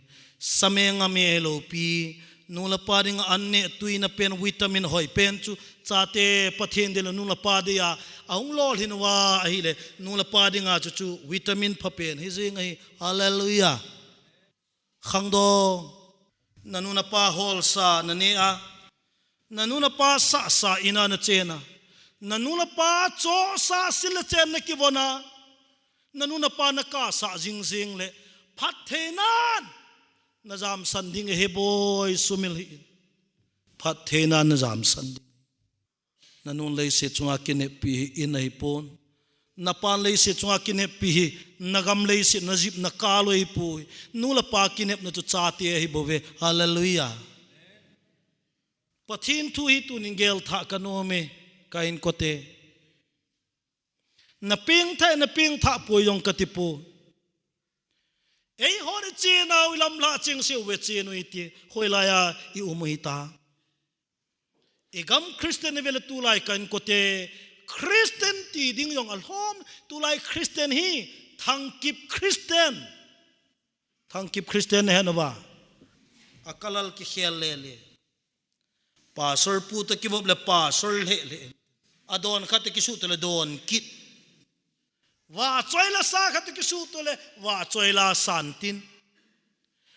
samenga melo pi nu la pa dinga anne tuina pen vitamin hoi pen chu chate pathen de nu la pa de ya aung lol hinwa hi le nu la pa dinga chu vitamin pha pen hi jing hi hallelujah khangdo nanu na pa hol sa na ne a nanu na pa sa ina na chena nanu na pa cho sa sil chen na ki bona nanu na pa na ka sa jing le phat thenan na jam san ding he boy sumil hi phat thenan na jam san nanu lei se chunga kine pi in hi pon na pan lei se chunga kine pi nagam lei se najib na kaloi pu nu la pa kinep na chu chate hi bove hallelujah pathin thu hi tu ningel tha kanome kain kote na ping tha poyong katipu ei hore che na ulam la ching se we che no iti hoila ya I umuhita egam christian vele tu lai kan kote Christian ti ding yong al hom tu lai Christian hi thangkip Christian he no ba akalal ki khel le pastor pu ta ki bob le pastor le adon khat ki su to le don kit wa choi la sa khat ki su to le wa choi la santin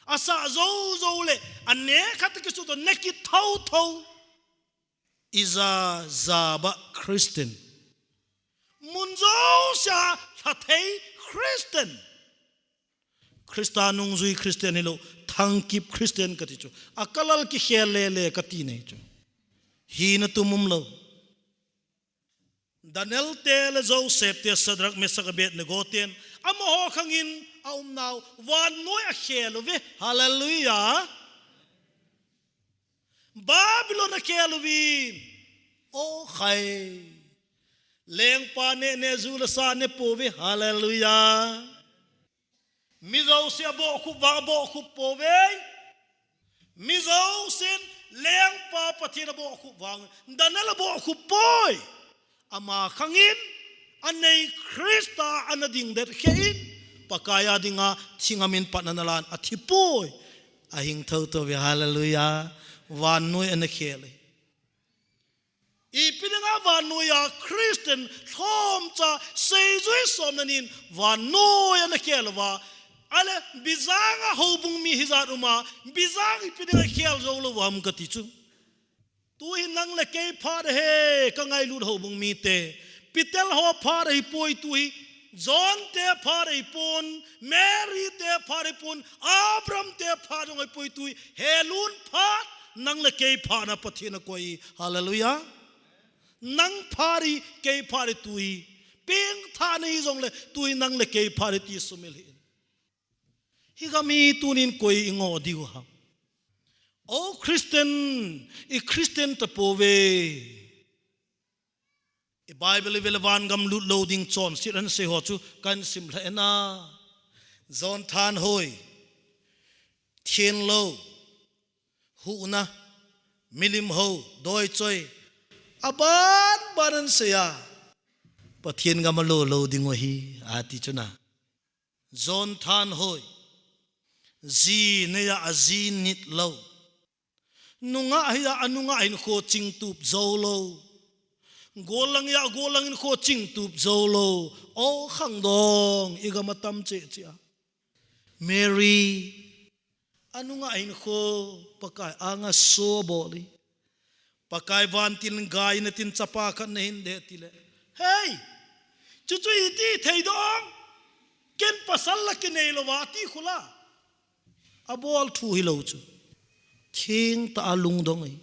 asa zo le ane khat ki su to neki thau iza zaba Christian munzo sha thathei Christian Christanung zui Christian hilo thangkip Christian kati chu akalal ki khele kati nei chu hi na tumum lo Daniel tel Joseph te Sadrak Mesak Abednego amo ho khangin aum naw wan noi a khelo ve hallelujah Babylon a kelvin o khai leng pa ne zula sa ne pove hallelujah mizo se bo khu pove mizo sin leng pa pathina bo khu wang danala bo khu poi ama khangin anei Krista anading der khein pakaya dinga thingamin pananalan athipoi ahing thau to ve hallelujah van noi an khele ipinanga van noi ya Christian thom cha seizui somnanin van noi an khele wa ale bizanga hobung mi hizaruma bizang ipinanga khel zolo wam kati chu tu hinang le ke phar he ka ngai lut hobung mi te pitel ho phar ei poi tui John te phar ei pon Mary te phar ei pon Abraham te phar ong ei poi tui helun phar nang le kei phar na pathina koi hallelujah nang phari kei phari tui ping tha nei jong le tui nang le kei phari ti sumil hi higami tunin koi ingo diu ha o Christian ta pove e Bible vel van gam lut loading chom siran se ho chu kan sim la na zon than hoi thien lo hu na milim ho doi choi aban baran se ya pathian gam lo loading wa hi ati chuna zon than hoi zi ne ya azin nit lo nunga hiya anunga in kho ching tup zo lo golang in kho ching tup zo lo o khang dong igama tam che chia Mary anunga in kho pakai anga so boli pakai van tin gai na tin chapa khan ne hin de tile hey chu iti thei dong ken pasal la ke nei lo wati khula abol thu hi lo chu thing ta alung dong ai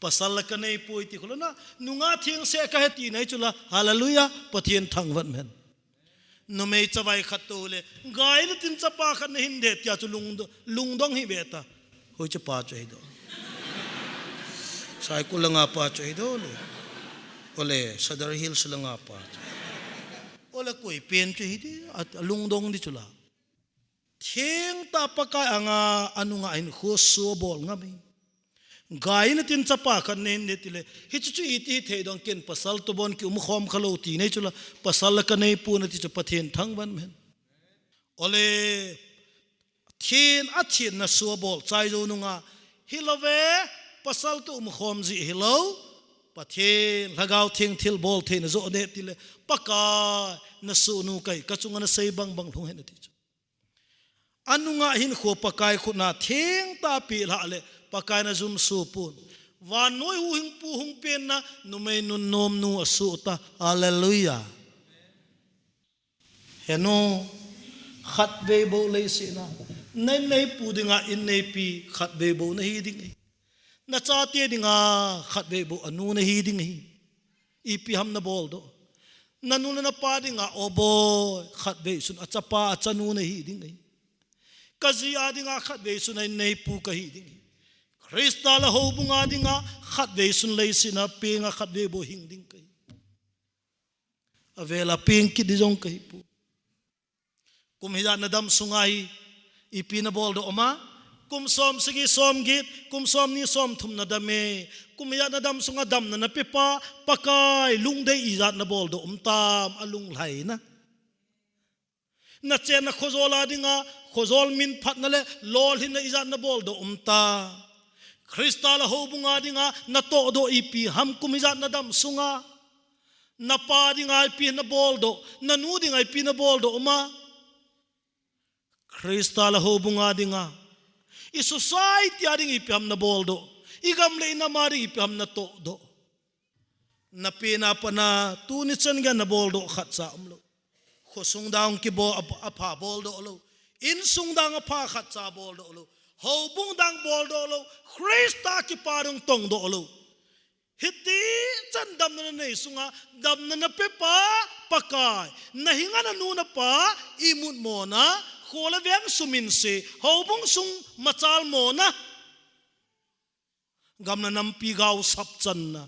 pasal la kanai poi ti kholo na nunga thing se ka heti nei chula hallelujah pathian thang van men no mei chawai khat to le gai na tin chapa khan hin de tia chu lung dong hi beta hoi cha pa chai do sai ku langa pa chai do le ole Sadar Hills langa pa ole koi pen chai di lung dong di chula thing ta pakai anga anunga in kho so bol ngami gai na tin chapa khan nen ne tile hi chu iti thei dong ken pasal to bon ki khom khalo ti nei chula pasal ka nei pu na ti chu pathian thang ban men ole thin a thin na so bol chai zo nunga hilove pasal to khom ji hilo pathian lagau thing thil bol thein zo ne tile paka na su nu kai ka chunga na sei bang thong hen ti anunga hin kho pakai khuna theng ta pi la le pakai na zum su pun van noi hu hing pu hung pen na numei nun nom nu asu ta hallelujah heno khat ve bo le si na nei pu dinga in nei pi khat ve bo na hi ding na cha te dinga khat ve bo anu na hi ding hi i pi ham na bol do nanu na pa dinga obo khat ve sun achapa achanu na hi ding hi kazi adinga khat ve sun nei pu ka hi ding Krista la ho bunga dinga khat ve sun lei sina penga khat ve bo hing ding kai avela peng ki di jong kai pu kum hiya nadam sungai ipina bol do oma kum som sigi som git kum som ni som thum na dame kum hiya nadam sunga dam na pepa pakai lung dei izat na bol do tam alung lai na chen na khozola dinga khozol min phat na le lol hin na izat na bol do ta Krista la ho bunga dinga na to do ipi ham kum izat na dam sunga na pa dinga ipi na bol do na nu dinga ipi na bol do ma Krista la ho bunga dinga I society ading ipi ham na bol do igam le na mari ipi ham na to do na pina pa na tu ni chan ga na bol do khat sa umlo khosung daung ki bo apa bol do lo in sung dang apa khat sa bol do lo ho bung dang bol do lo Krista ki parung tong do lo hiti chan dam na nei sunga dam na pe pa pakai na hinga na nu na pa imut mo na khola veng sumin se ho bung sung machal mo na gam na nam pi gau sap chan na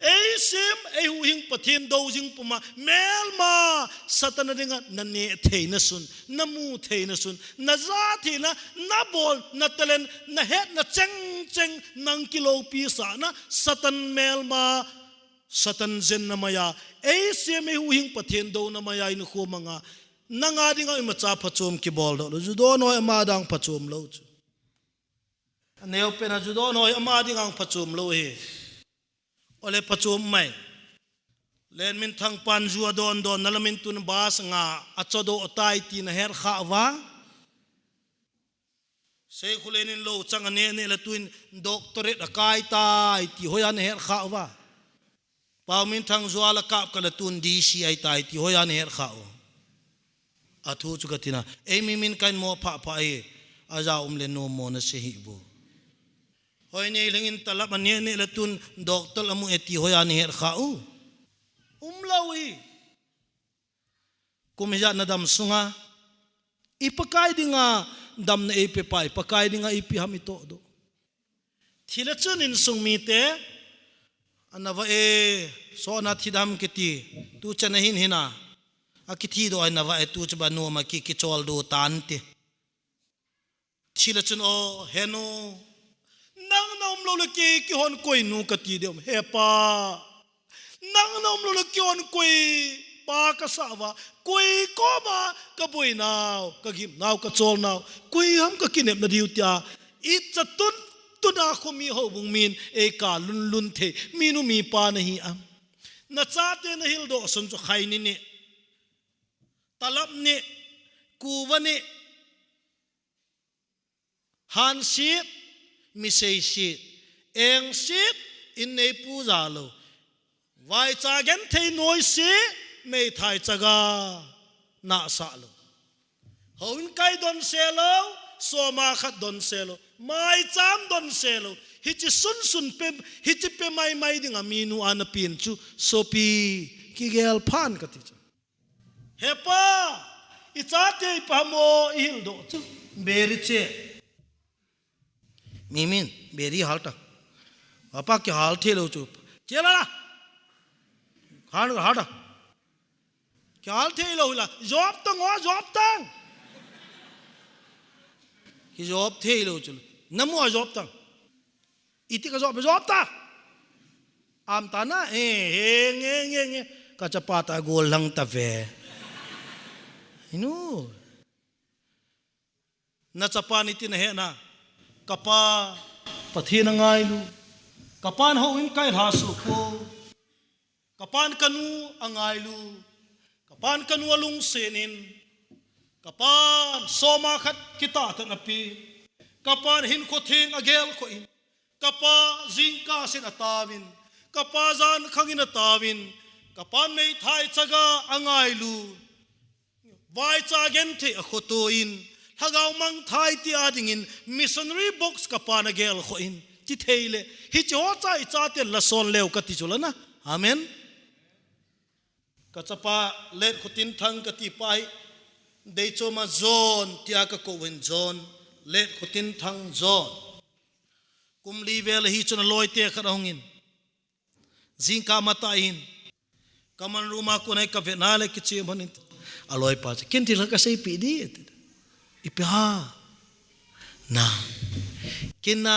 ei sim ei hu hing pathian do jing puma melma satana dinga na ne theina sun na mu theina sun na za thina na bol na talen na het na cheng nang kilo pi sa na satan melma satan zen na maya ei sim ei hu hing pathian do na maya in kho manga nanga dinga ima cha phachom ki bol do ju do no ma dang phachom lo chu neo pena ju do no ma dinga phachom lo he ole pachum mai len min thang pan ju don nalamin tun bas nga achodo otai ti na her kha wa se khulenin lo chang ne la tuin doctorate akai tai ti hoyan her kha wa pau min thang zuala kap kala tun di si ai tai ti hoyan her khao athu chu katina ei mi min kain mo pha pha ai aja le no mo na se hi bo hoi nei lengin talap an ne la tun doctor amu eti hoyan her khao lawi kumija na dam sunga ipakai dinga dam na ipe pai pakai dinga ipi hamito do thila chun in sung mi te anava e so na thidam kiti tu chana hin hina akithi do anava e tu chba no ma ki chol do tan te thila chun o heno nang nom lo le ki hon koi nu kati dem he pa nang nom lo le ki hon koi pa ka sawa koi ko ma ka boi naw ka gim naw ka chol naw koi ham ka kinep na diu tia I chatun tuna khumi ho bung min e ka lun lun the minu mi pa nahi am na cha te na hil do sun chu khai ni ni talap ni kuwani han sit mi sei sit eng sit in nei pu za lo vai cha gen thei noi si mei thai chaga na sa lo hoin kai don se lo so ma khat don se lo mai cham don se lo hi chi sun sun pe hi chi pe mai ding aminu an pin chu so pi ki gel phan ka ti hepa I cha te pa mo hil do chu beri che mimin beri halta apa ke hal the lo chu chela la khan hata ke hal the lo la job tang ki job the lo chu namu job tang iti ka job ta am ta na nge ka cha pa ta gol lang ta ve inu na cha pa ni tin he na kapa pathina ngai lu kapan ho in kai ha su ko kapan kanu angai lu kapan kanu alung senin kapan soma khat kita tan api kapan hin ko thing agel ko in kapa zingka sin atawin kapa zan khangin atawin kapan mei thai chaga angai lu vai cha gen the akhoto in hagaw mang thai ti ading in missionary box kapan agel ko in ti theile hi cho cha I cha te la son leu ka ti chulana amen ka chapa let khutin thang ka ti pai dei choma zone tia ka ko wen zone let khutin thang zone kum li vel hi chuna loi te kha hongin zingka mata in kaman ruma ko nai ka venale ki che manin aloi pa kin ti la ka sei pi di ipi ha na kinna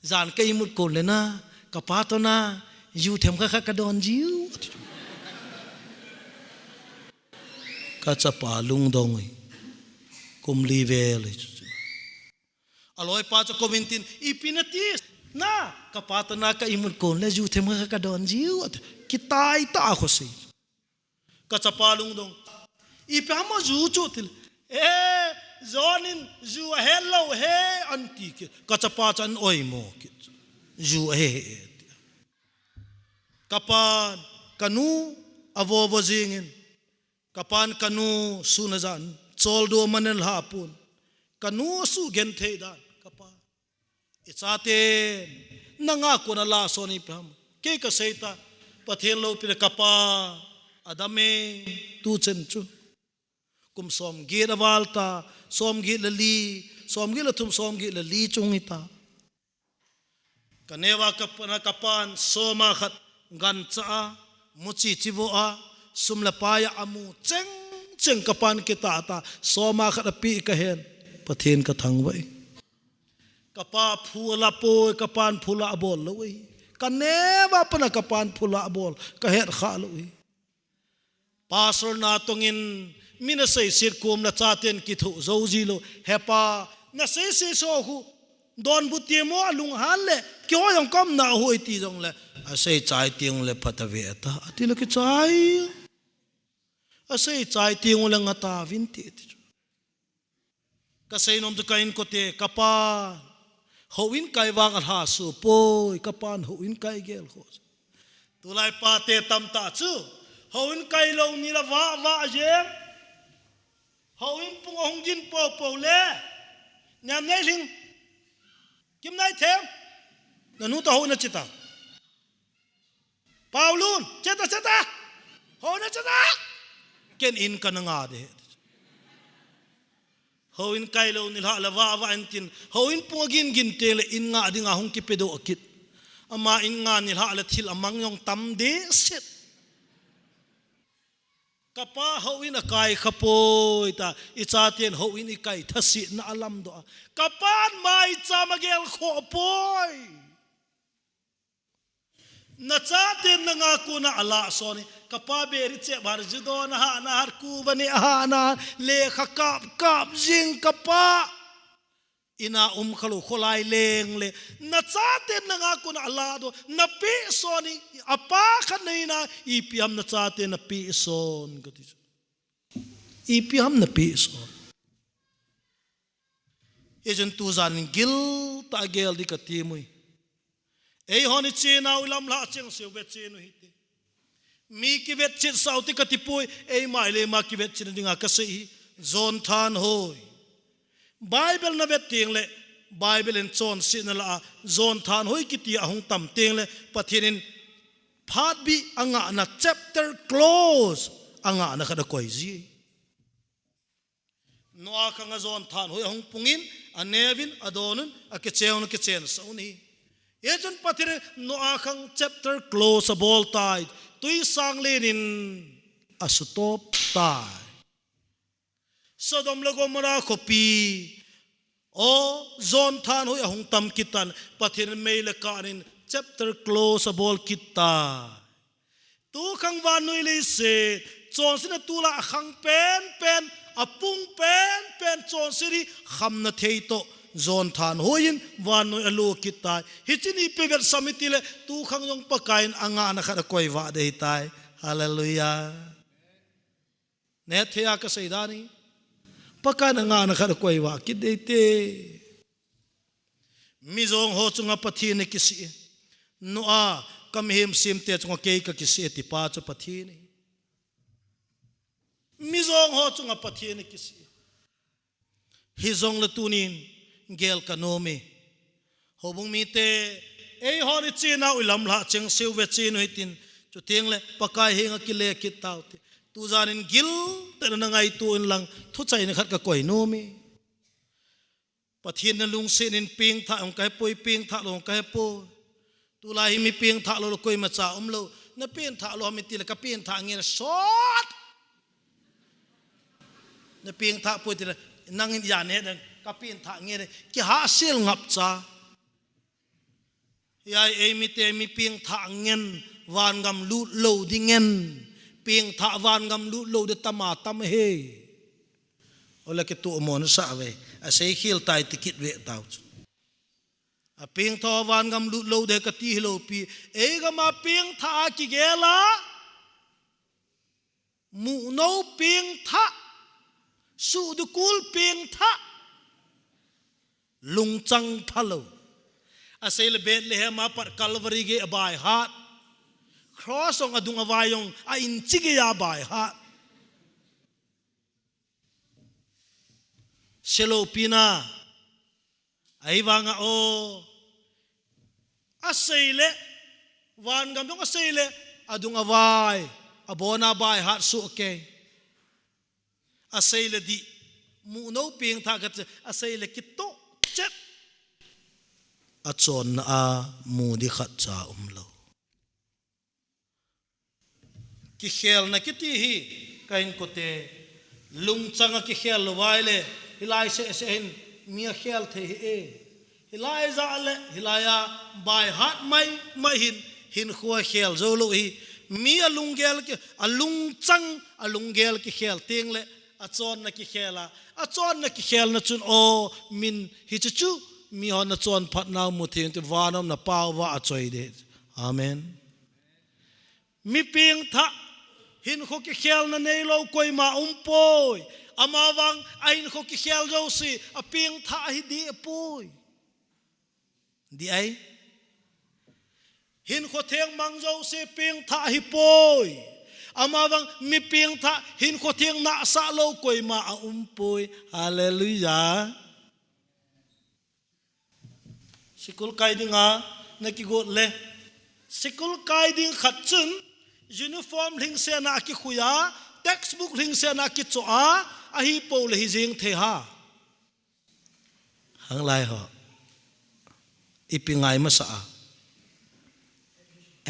zan kai mut ko le na ka pa to na yu them kha ka don jiu ka chapa lung dong kum li vel aloi pa cha kovintin ipinati na ka pa to na ka imut ko le yu them kha ka don jiu kitai ta ko sei ka chapa lung dong ipi ha mo ju chu til zonin ju hello he anti ka chapa chan oi mo ju he kapan kanu avo jingin kapan kanu sunazan choldo manel hapun kanu su gen theidan kapa ichate nanga kona la soni pam ke ka seita pathen lo pir kapa adame tu chen chu kum som gi rawalta som gi lali som gi lathum som gi lali chungita kanewa kapana kapan soma khat gan cha muchi chivo a sumla paya amu cheng kapan kita ta soma khat pi ka hen pathen ka thang wai kapa phula po kapan phula bol loi kanewa pana kapan phula bol ka het kha loi pastor na tongin mina sei sir kum na chaten ki thu zoji lo hepa na sei so hu don bu ti mo lung han le kyo yong kom na hoi ti jong le a sei chai tiang le phatave ta ati le ki chai a sei chai tiang le ngata vin ti ka sei nom tu kain ko te kapa hoin kai wa ha su poi kapan hoin kai gel ho tu lai pa te tam ta chu hoin kai lo ni la wa jeng hoin pung hong jin po le nyam nei ling kim nai them na nu ta ho na chita Paulun cheta ho na cheta ken in kananga de ho in kai lo ni la wa antin ho in pungin gin te le in nga dinga hong ki pedo akit ama in nga ni la thil amang yong tam de set kapa ho in akai khapoi ta ichaten ho in ikai thasi na alam do kapan mai chamagel kho poi na chaten na nga ku na ala soni kapa beri che bar judo na ha na har ku bani ha na le kap jing kapa ina khalo kholai leng le na chaten na nga ku na ala do na pi soni apa khanaina ipiam na chaten na pi son gati ipiam na pi son ejen tu zan gil ta gel di katimui ei honi china ulam la cheng se vet chenu hite mi ki vet chin sauti katipui ei mai le ma ki vet chin dinga ka sei zon than hoi bible na vet ting le bible en chon sin la zon than hoi ki ti ahung tam ting le pathinin phat bi anga na chapter close anga na khada koi ji noa khanga zon than hoi ahung pungin anevin adonun akecheon kechen sauni Ejon patire no akhang chapter close a ball tide tui sang lenin asutop tai Sodom lagomara kopi o zon than hoi ahung tam kitan patire meile kanin chapter close a ball kita tu khang vanui le se chon sina tula akhang pen apung pen chon siri khamna theito zon than hoin van noi alu kitai hichini pevel samitile tu khang yong pakain anga na khada koi wa de tai hallelujah ne thea ka seidani pakan anga na khada koi wa ki de te mi zong ho chunga pathi ne kisi no a kam hem sim te chunga ke ka kisi ti pa chu pathi ne mi zong ho chunga pathi ne kisi hi zong la tunin gel kanome hobung mi te ei hori china ulam la cheng seu ve chin hitin chu teng le pakai henga kile kitau te tu zanin gil te na ngai tu in lang thu chai na khat ka koi no mi pathin na lung sin in ping tha ong kai poi ping tha long kai po tu la hi mi ping tha lo koi ma cha lo na pin tha lo mi ti le ka pin tha nge shot na ping tha po ti nang in ya ne kapin tha nge ki ha sil ngap cha ya ei mi te mi ping tha ngen van gam lu lo dingen ping tha van gam lu lo de tama tam he ola ke tu mon sa ve a sei khil tai tikit ve tau a ping tha van gam lu lo de ka ti lo pi ei ga ma ping tha ki gela mu no ping tha su du kul ping tha lung chang phalo asel bet le ma par calvary ge abai hat cross ong adung awayong a in chige ya bai hat selo pina ai wanga o asele wan gam dong asele adung awai abona bai hat su ke asele di mu no ping tha ka asele kitto chep achon na a mu di khat cha lo ki khel na ki ti hi kain ko te lung changa ki khel waile hilai se hin mi khel the e hilai za le hilaya bai hat mai hin khua khel zo lo hi mi alung gel ki alung gel ki khel ting le achon na ki khela achon na ki khel na chun o min hi chu mi hon na chon phat naw mu thing te wanom na paw wa achoi de amen mi ping tha hin kho ki khel na nei lo koi ma poi ama wang ain kho ki khel jo si a ping tha hi di poi di ai hin kho theng mang zo se ping tha hi poi amawang mi ping tha hin kho theng na sa lo koi ma a poi hallelujah sikul kai dinga na ki got le sikul kai ding khat chun uniform ling se na ki khuya textbook ling se na ki cho a hi po le hi jing the ha hang lai ho ipingai ma sa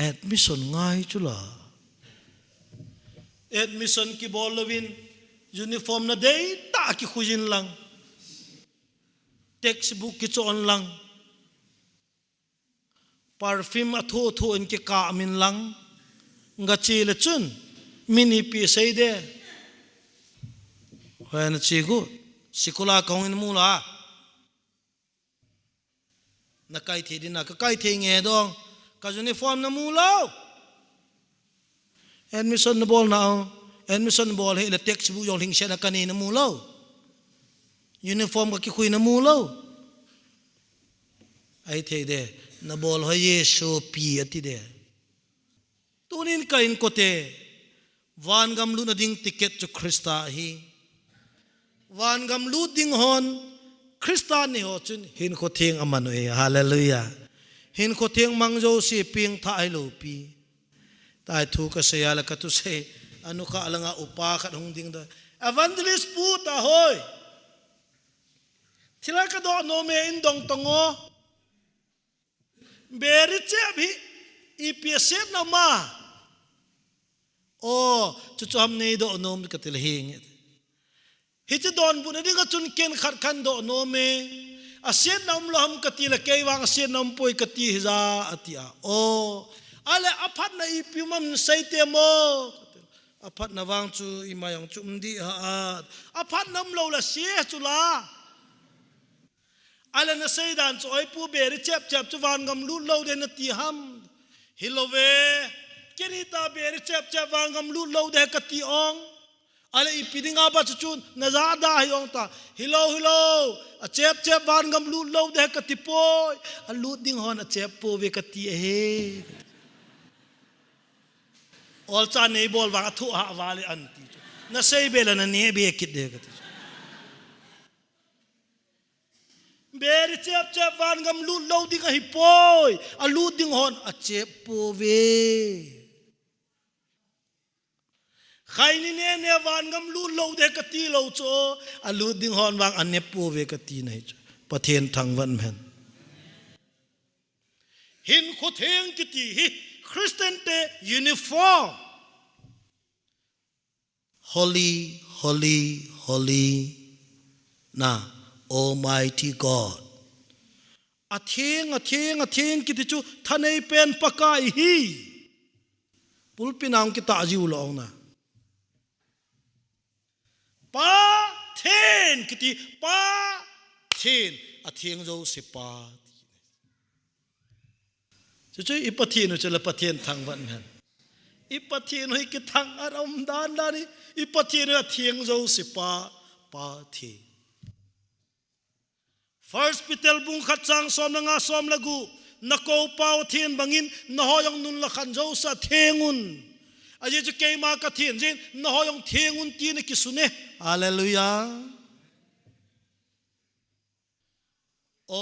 admission ngai chula admission ki bolovin uniform na dei ta ki khujin lang textbook ki chon lang perfume atho tho in ki ka min lang nga chi le chun mini pi sei de hoan chi gu sikula kong in mula na kai the din na ka kai the nge dong ka uniform na mulo admission na bol na admission bol he le textbook yong hing na kani na mulo uniform ka ki khui na mulo ai the de na bol ho yesu pi ati de tunin kain kote van gam lu na ding ticket to Krista hi van gam lu ding hon Krista ni ho chun hin ko theng amanu e hallelujah hin ko theng mangjo si ping tha ai lo pi tai thu ka se ya la ka tu se anu ka alanga upa khat hong ding da evangelist pu ta hoi thila ka do no me in dong tongo beri che bi ipse na ma o chu chom nei do nom ka tel hing hiti don bu na dinga chun ken khat khan do no me asian nam lam ka ti la ke wang asian nam poi ka ti za atia o ale aphat na ipimam sai te mo aphat na wang chu imayang chum di ha aphat nam lo la se chu la ala na sai dan cho ai pu beri chep chep chu wan gam lu lo de na ti ham hilove kenita beri chep chep wan gam lu lo de ka ti ong ala ipidinga ba chun na za da hyong ta hilo a chep chep wan gam lu lo de ka ti poi a lu ding hon a chep po ve ka ti he ol cha nei bol wa thu ha wale an ti na sei bela na ne be kit de ka ti beri chep chep van gam lu lo ding hi poi a lu ding hon a chep po ve khai ni ne van gam lu lo de ka ti lo cho a lu ding hon wang an ne po ve ka ti nei cho pathen thang van men hin kho theng ki ti hi Christian te uniform holy holy holy na Almighty God a theng ki ti chu thanei pen pakai hi pulpinang ki ta jiu lo na pa then ki ti pa then a theng zo se pa chu ipathin chu la pathen thang van han ipathin hoi ki thang aram dan dani ipathin a theng zo se pa the First Peter bung khat sang som nga som lagu na ko pau thien bangin na hoyong nun la khan zo sa thengun aje chu ke ma ka thien jin na hoyong thengun ti ne ki sune hallelujah o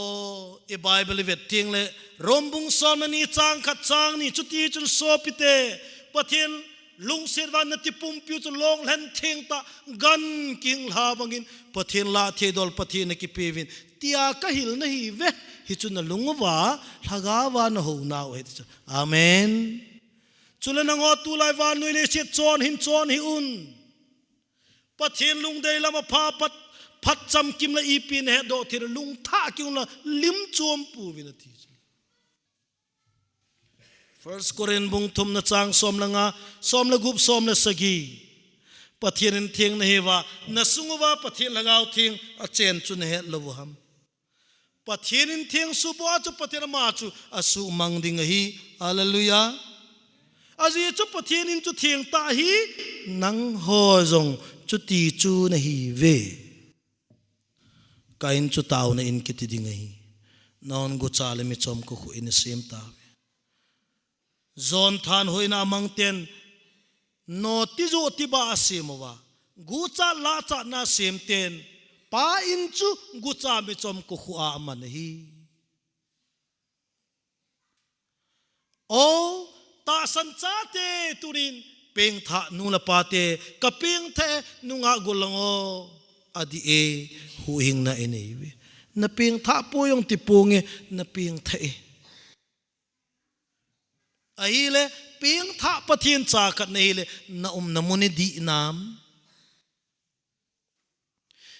e bible vet ting le rombung som ni chang khat chang ni chu ti chun so pite pathin lung servan na ti pum piu chu long len theng ta gan king la bangin pathin la the dol pathin ki pevin tia ka hil na hi ve hi chu na lungwa thaga wa na ho na he chu amen chula na ngo tu lai wa noi le che chon hi un pathin lung dei lama pha pat phat cham kim la ipin he do thir lung tha kyung la lim chom pu vin thi First Korean bung thum na chang som la nga som la gup som la sagi pathin thing na hewa na sungwa pathin lagaw thing a chen chu ne he lo ham pathin thing su bo chu pathin ma chu asu mang ding hi hallelujah azi chu pathin chu thing ta hi nang ho zong chu ti chu na hi ve kain chu taw na in kiti ding hi non go chale mi chom ko in sim ta zon than hoina mangten no tizu tiba asimowa gucha la cha na semten pa inchu gucha mi chom ko khua man hi o ta san cha te turin peng tha nu la pa te ka peng the nunga gulango adi e hu hing na enei na peng tha po yung tipunge na peng the e ahile peng tha pathin cha khat nei le na namune di nam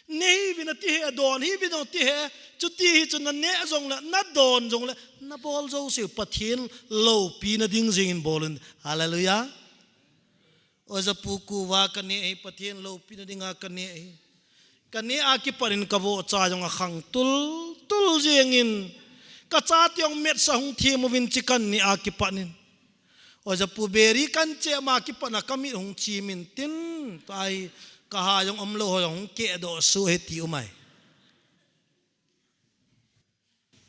nei vina ti he don hi vina ti he chu ti hi chu na ne jong la na don jong la na bol zo se pathin lo pi na ding jing bolun hallelujah oza puku wa kane ai pathin lo pi na dinga kane ai kane a ki parin ka vo cha jong a khang tul jengin ka cha tiong met sa hung thi mo vin chikan ni a ki panin oza pu beri kan che ma ki pana kami hung chi min tin tai ka ha yong amlo hong ke do su he ti umai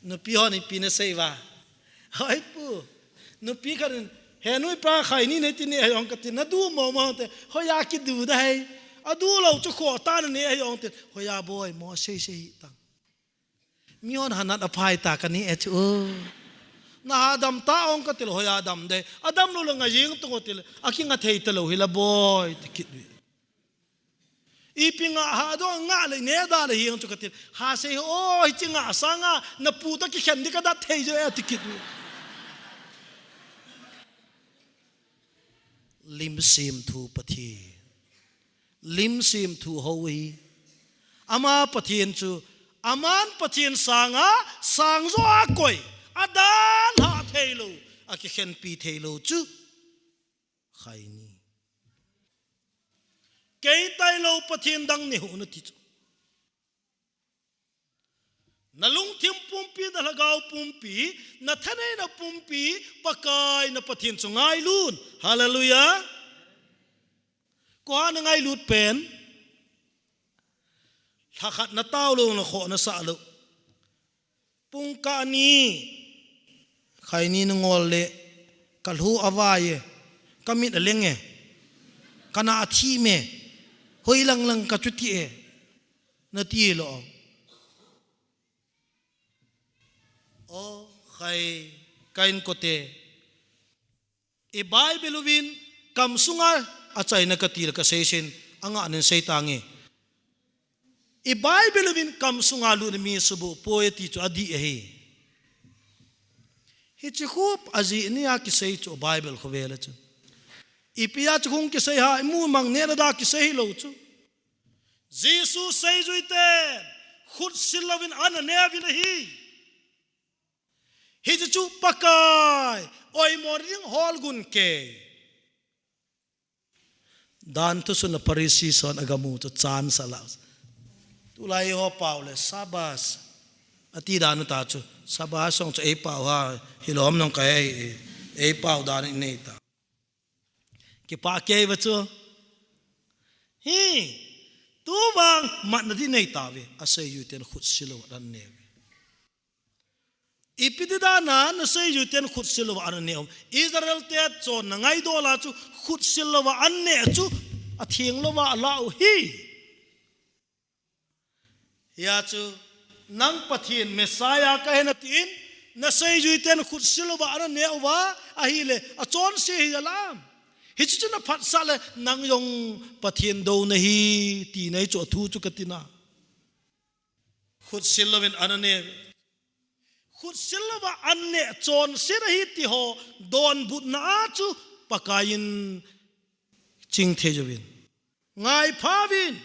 no pi ho ni pi na sei wa hai pu no pi kan he noi pa khai ni ne ti ne yong ka ti na du mo mo te ho ya ki du dai adu lo chu kho ta ne yong te ho ya boy mo sei tang mi on hanat aphai ta ka ni e chu na adam ta ong ka til ho ya adam de adam lo la nga yeng to til akinga thei ta lo hila boy tikit ipinga ha do nga le ne da le hiang chu katil ha se o hi chinga sanga na pu ta ki khen di ka da thei jo tikit lim sim thu pathi lim sim thu howi ama pathin chu aman pathin sanga sang zo a koi adan ha thei lo a ki khen pi thei lo chu khai ni kei tai lo pathin dang ni hu na ti chu na lung thim pumpi da lagaw pumpi na thanai na pumpi pakai na pathin chu ngai lun hallelujah ko na ngai lut pen thakhat na taw lo na kho na sa lo pung ka ni khai ni ngol le kalhu awaye kamit alenge kana athi me hoi lang ka chuti e na ti lo o khai kain kote e bible win kam sunga achai na katil ka seisen anga nen seitange e bible win kam sunga lu mi subu poeti chu adi e hi chi khup azi ni a ki sei chu bible khowela chu ipia chung ki sei ha mu mang ne da ki sei lo chu Jesus sei juite khut silovin an ne vin hi chu pakai oi morning hall gun ke dan tu sun parisi son agamu to chan sala tulai ho paule sabas ati dan ta chu sabas song chu e pau ha hilom nong kai e pau dan nei ta ki pa ke wa chu hi tu bang mat na di nei ta ve asai yu ten khut silo dan ne ipidana na sei yu ten khut silo an ne Israel te chon na ngai do la chu khut silo an ne chu a thieng lo wa la hi ya chu nang pathin Messiah ka hen tin na sei yu ten khut silo an ne wa a hi le a chon se hi lam hi chu na phat sa le nang yong pathin do na hi ti nei chu thu chu katina khut silovin anane khut silova anne chon sir hi ti ho don but na chu pakayin ching thejovin ngai phawin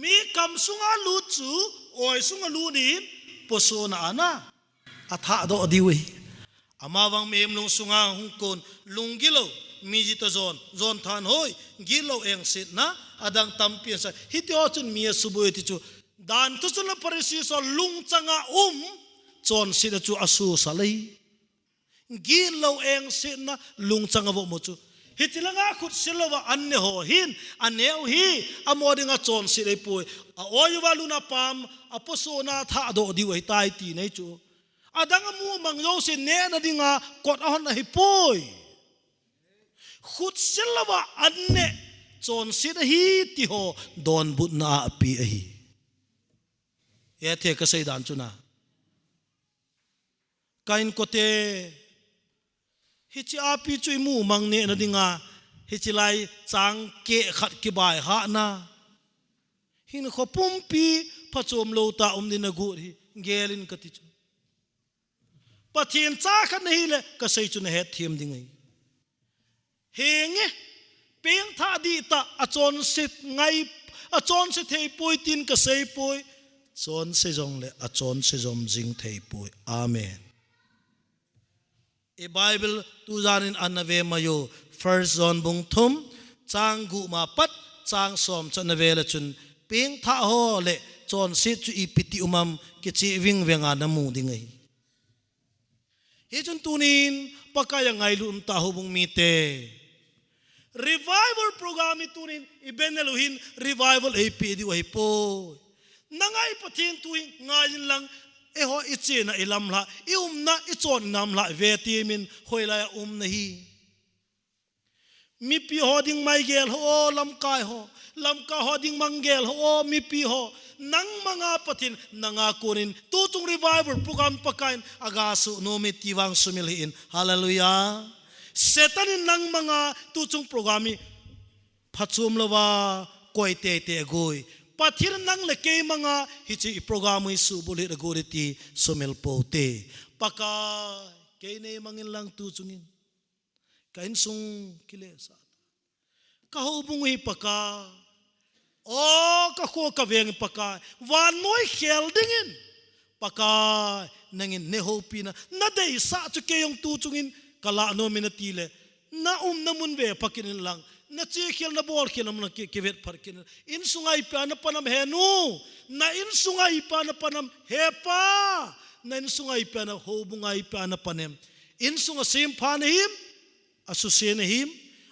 mi kam sunga lu chu oi sunga lu ni posona ana atha do diwi amawang mem lung sunga hungkon lungilo mijita zon than hoi gilo eng sit na adang tampian sa hiti ho chun mi subu ti chu dan tu sun parisi so lung changa chon sit chu asu salai gilo eng sit na lung changa vo mo chu hitilanga khut silowa anne ho hin aneu hi amodinga chon sit ei pui a oywa luna pam aposona tha do diwi tai ti nei chu adang mu mang yo se ne na dinga kot ahon na hipoi khut silawa anne chon sit hi ti ho don but na api hi ya the ka sei dan chuna kain kote hi chi api chui mu mang ne na dinga hi chi lai chang ke khat ki bai ha na hin kho pumpi phachom lo ta din na gu hi gelin ka ti chu pathian cha khat nei le ka sei chu na he thiam ding ai henge peng tha di ta achon sit ngai achon se thei poi tin ka sei poi chon se jong le achon se jom jing thei poi amen e bible tu janin anave mayo first John bung thum chang gu ma pat chang som chana vela chun peng tha ho le chon sit chu ipiti umam ki chi wing wenga na mu ding ai hi chun tunin pakaya ngai lu ta hubung mi te revival program itunin ibeneluhin revival ap di wa po nangai pathin tuing ngayin lang eho ichena ilam la iumna ichon nam la vetimin hoila na hi mi pi hoding mai gel ho lam ka hoding mangel ho mi pi ho nang mga patin nanga kunin tutung revival program pakain agasu no mi tiwang sumilhin hallelujah setanin nang mga tutung programi phachum lawa koi te goi pathir nang le ke mga hichi program su buli agoriti sumel pote paka ke ne mangin lang tuchungin kain sung kile sa ka hubung hi paka o ka kho ka veng paka wan noi khel dingin paka nangin ne hopina na dei sa chu ke yong tuchungin kala no minatile na namun ve pakin lang na chi khel na bol khel na ke vet parkin in sungai pa na panam henu na in sungai pa na panam hepa na in sungai pa na hobungai pa na panem in sunga sim pha na him asu se na him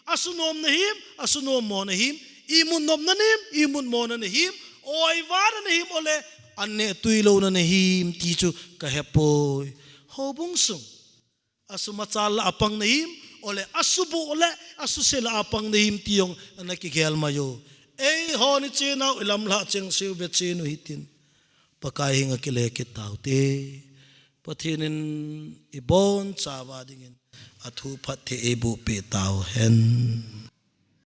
asu nom na him asu nom mo na him imun nom na him imun mo na him oi wa na him ole anne tuilo na him ti chu ka hepoi hobung sung asu machal apang na him ole asubu ole asu sela apang na him tiong anakigel mayo ei honi chena ilam la cheng siu be chenu hitin pakai hinga kile kitaute pathinin ibon chawa dingin athu phathe ebu pe taw hen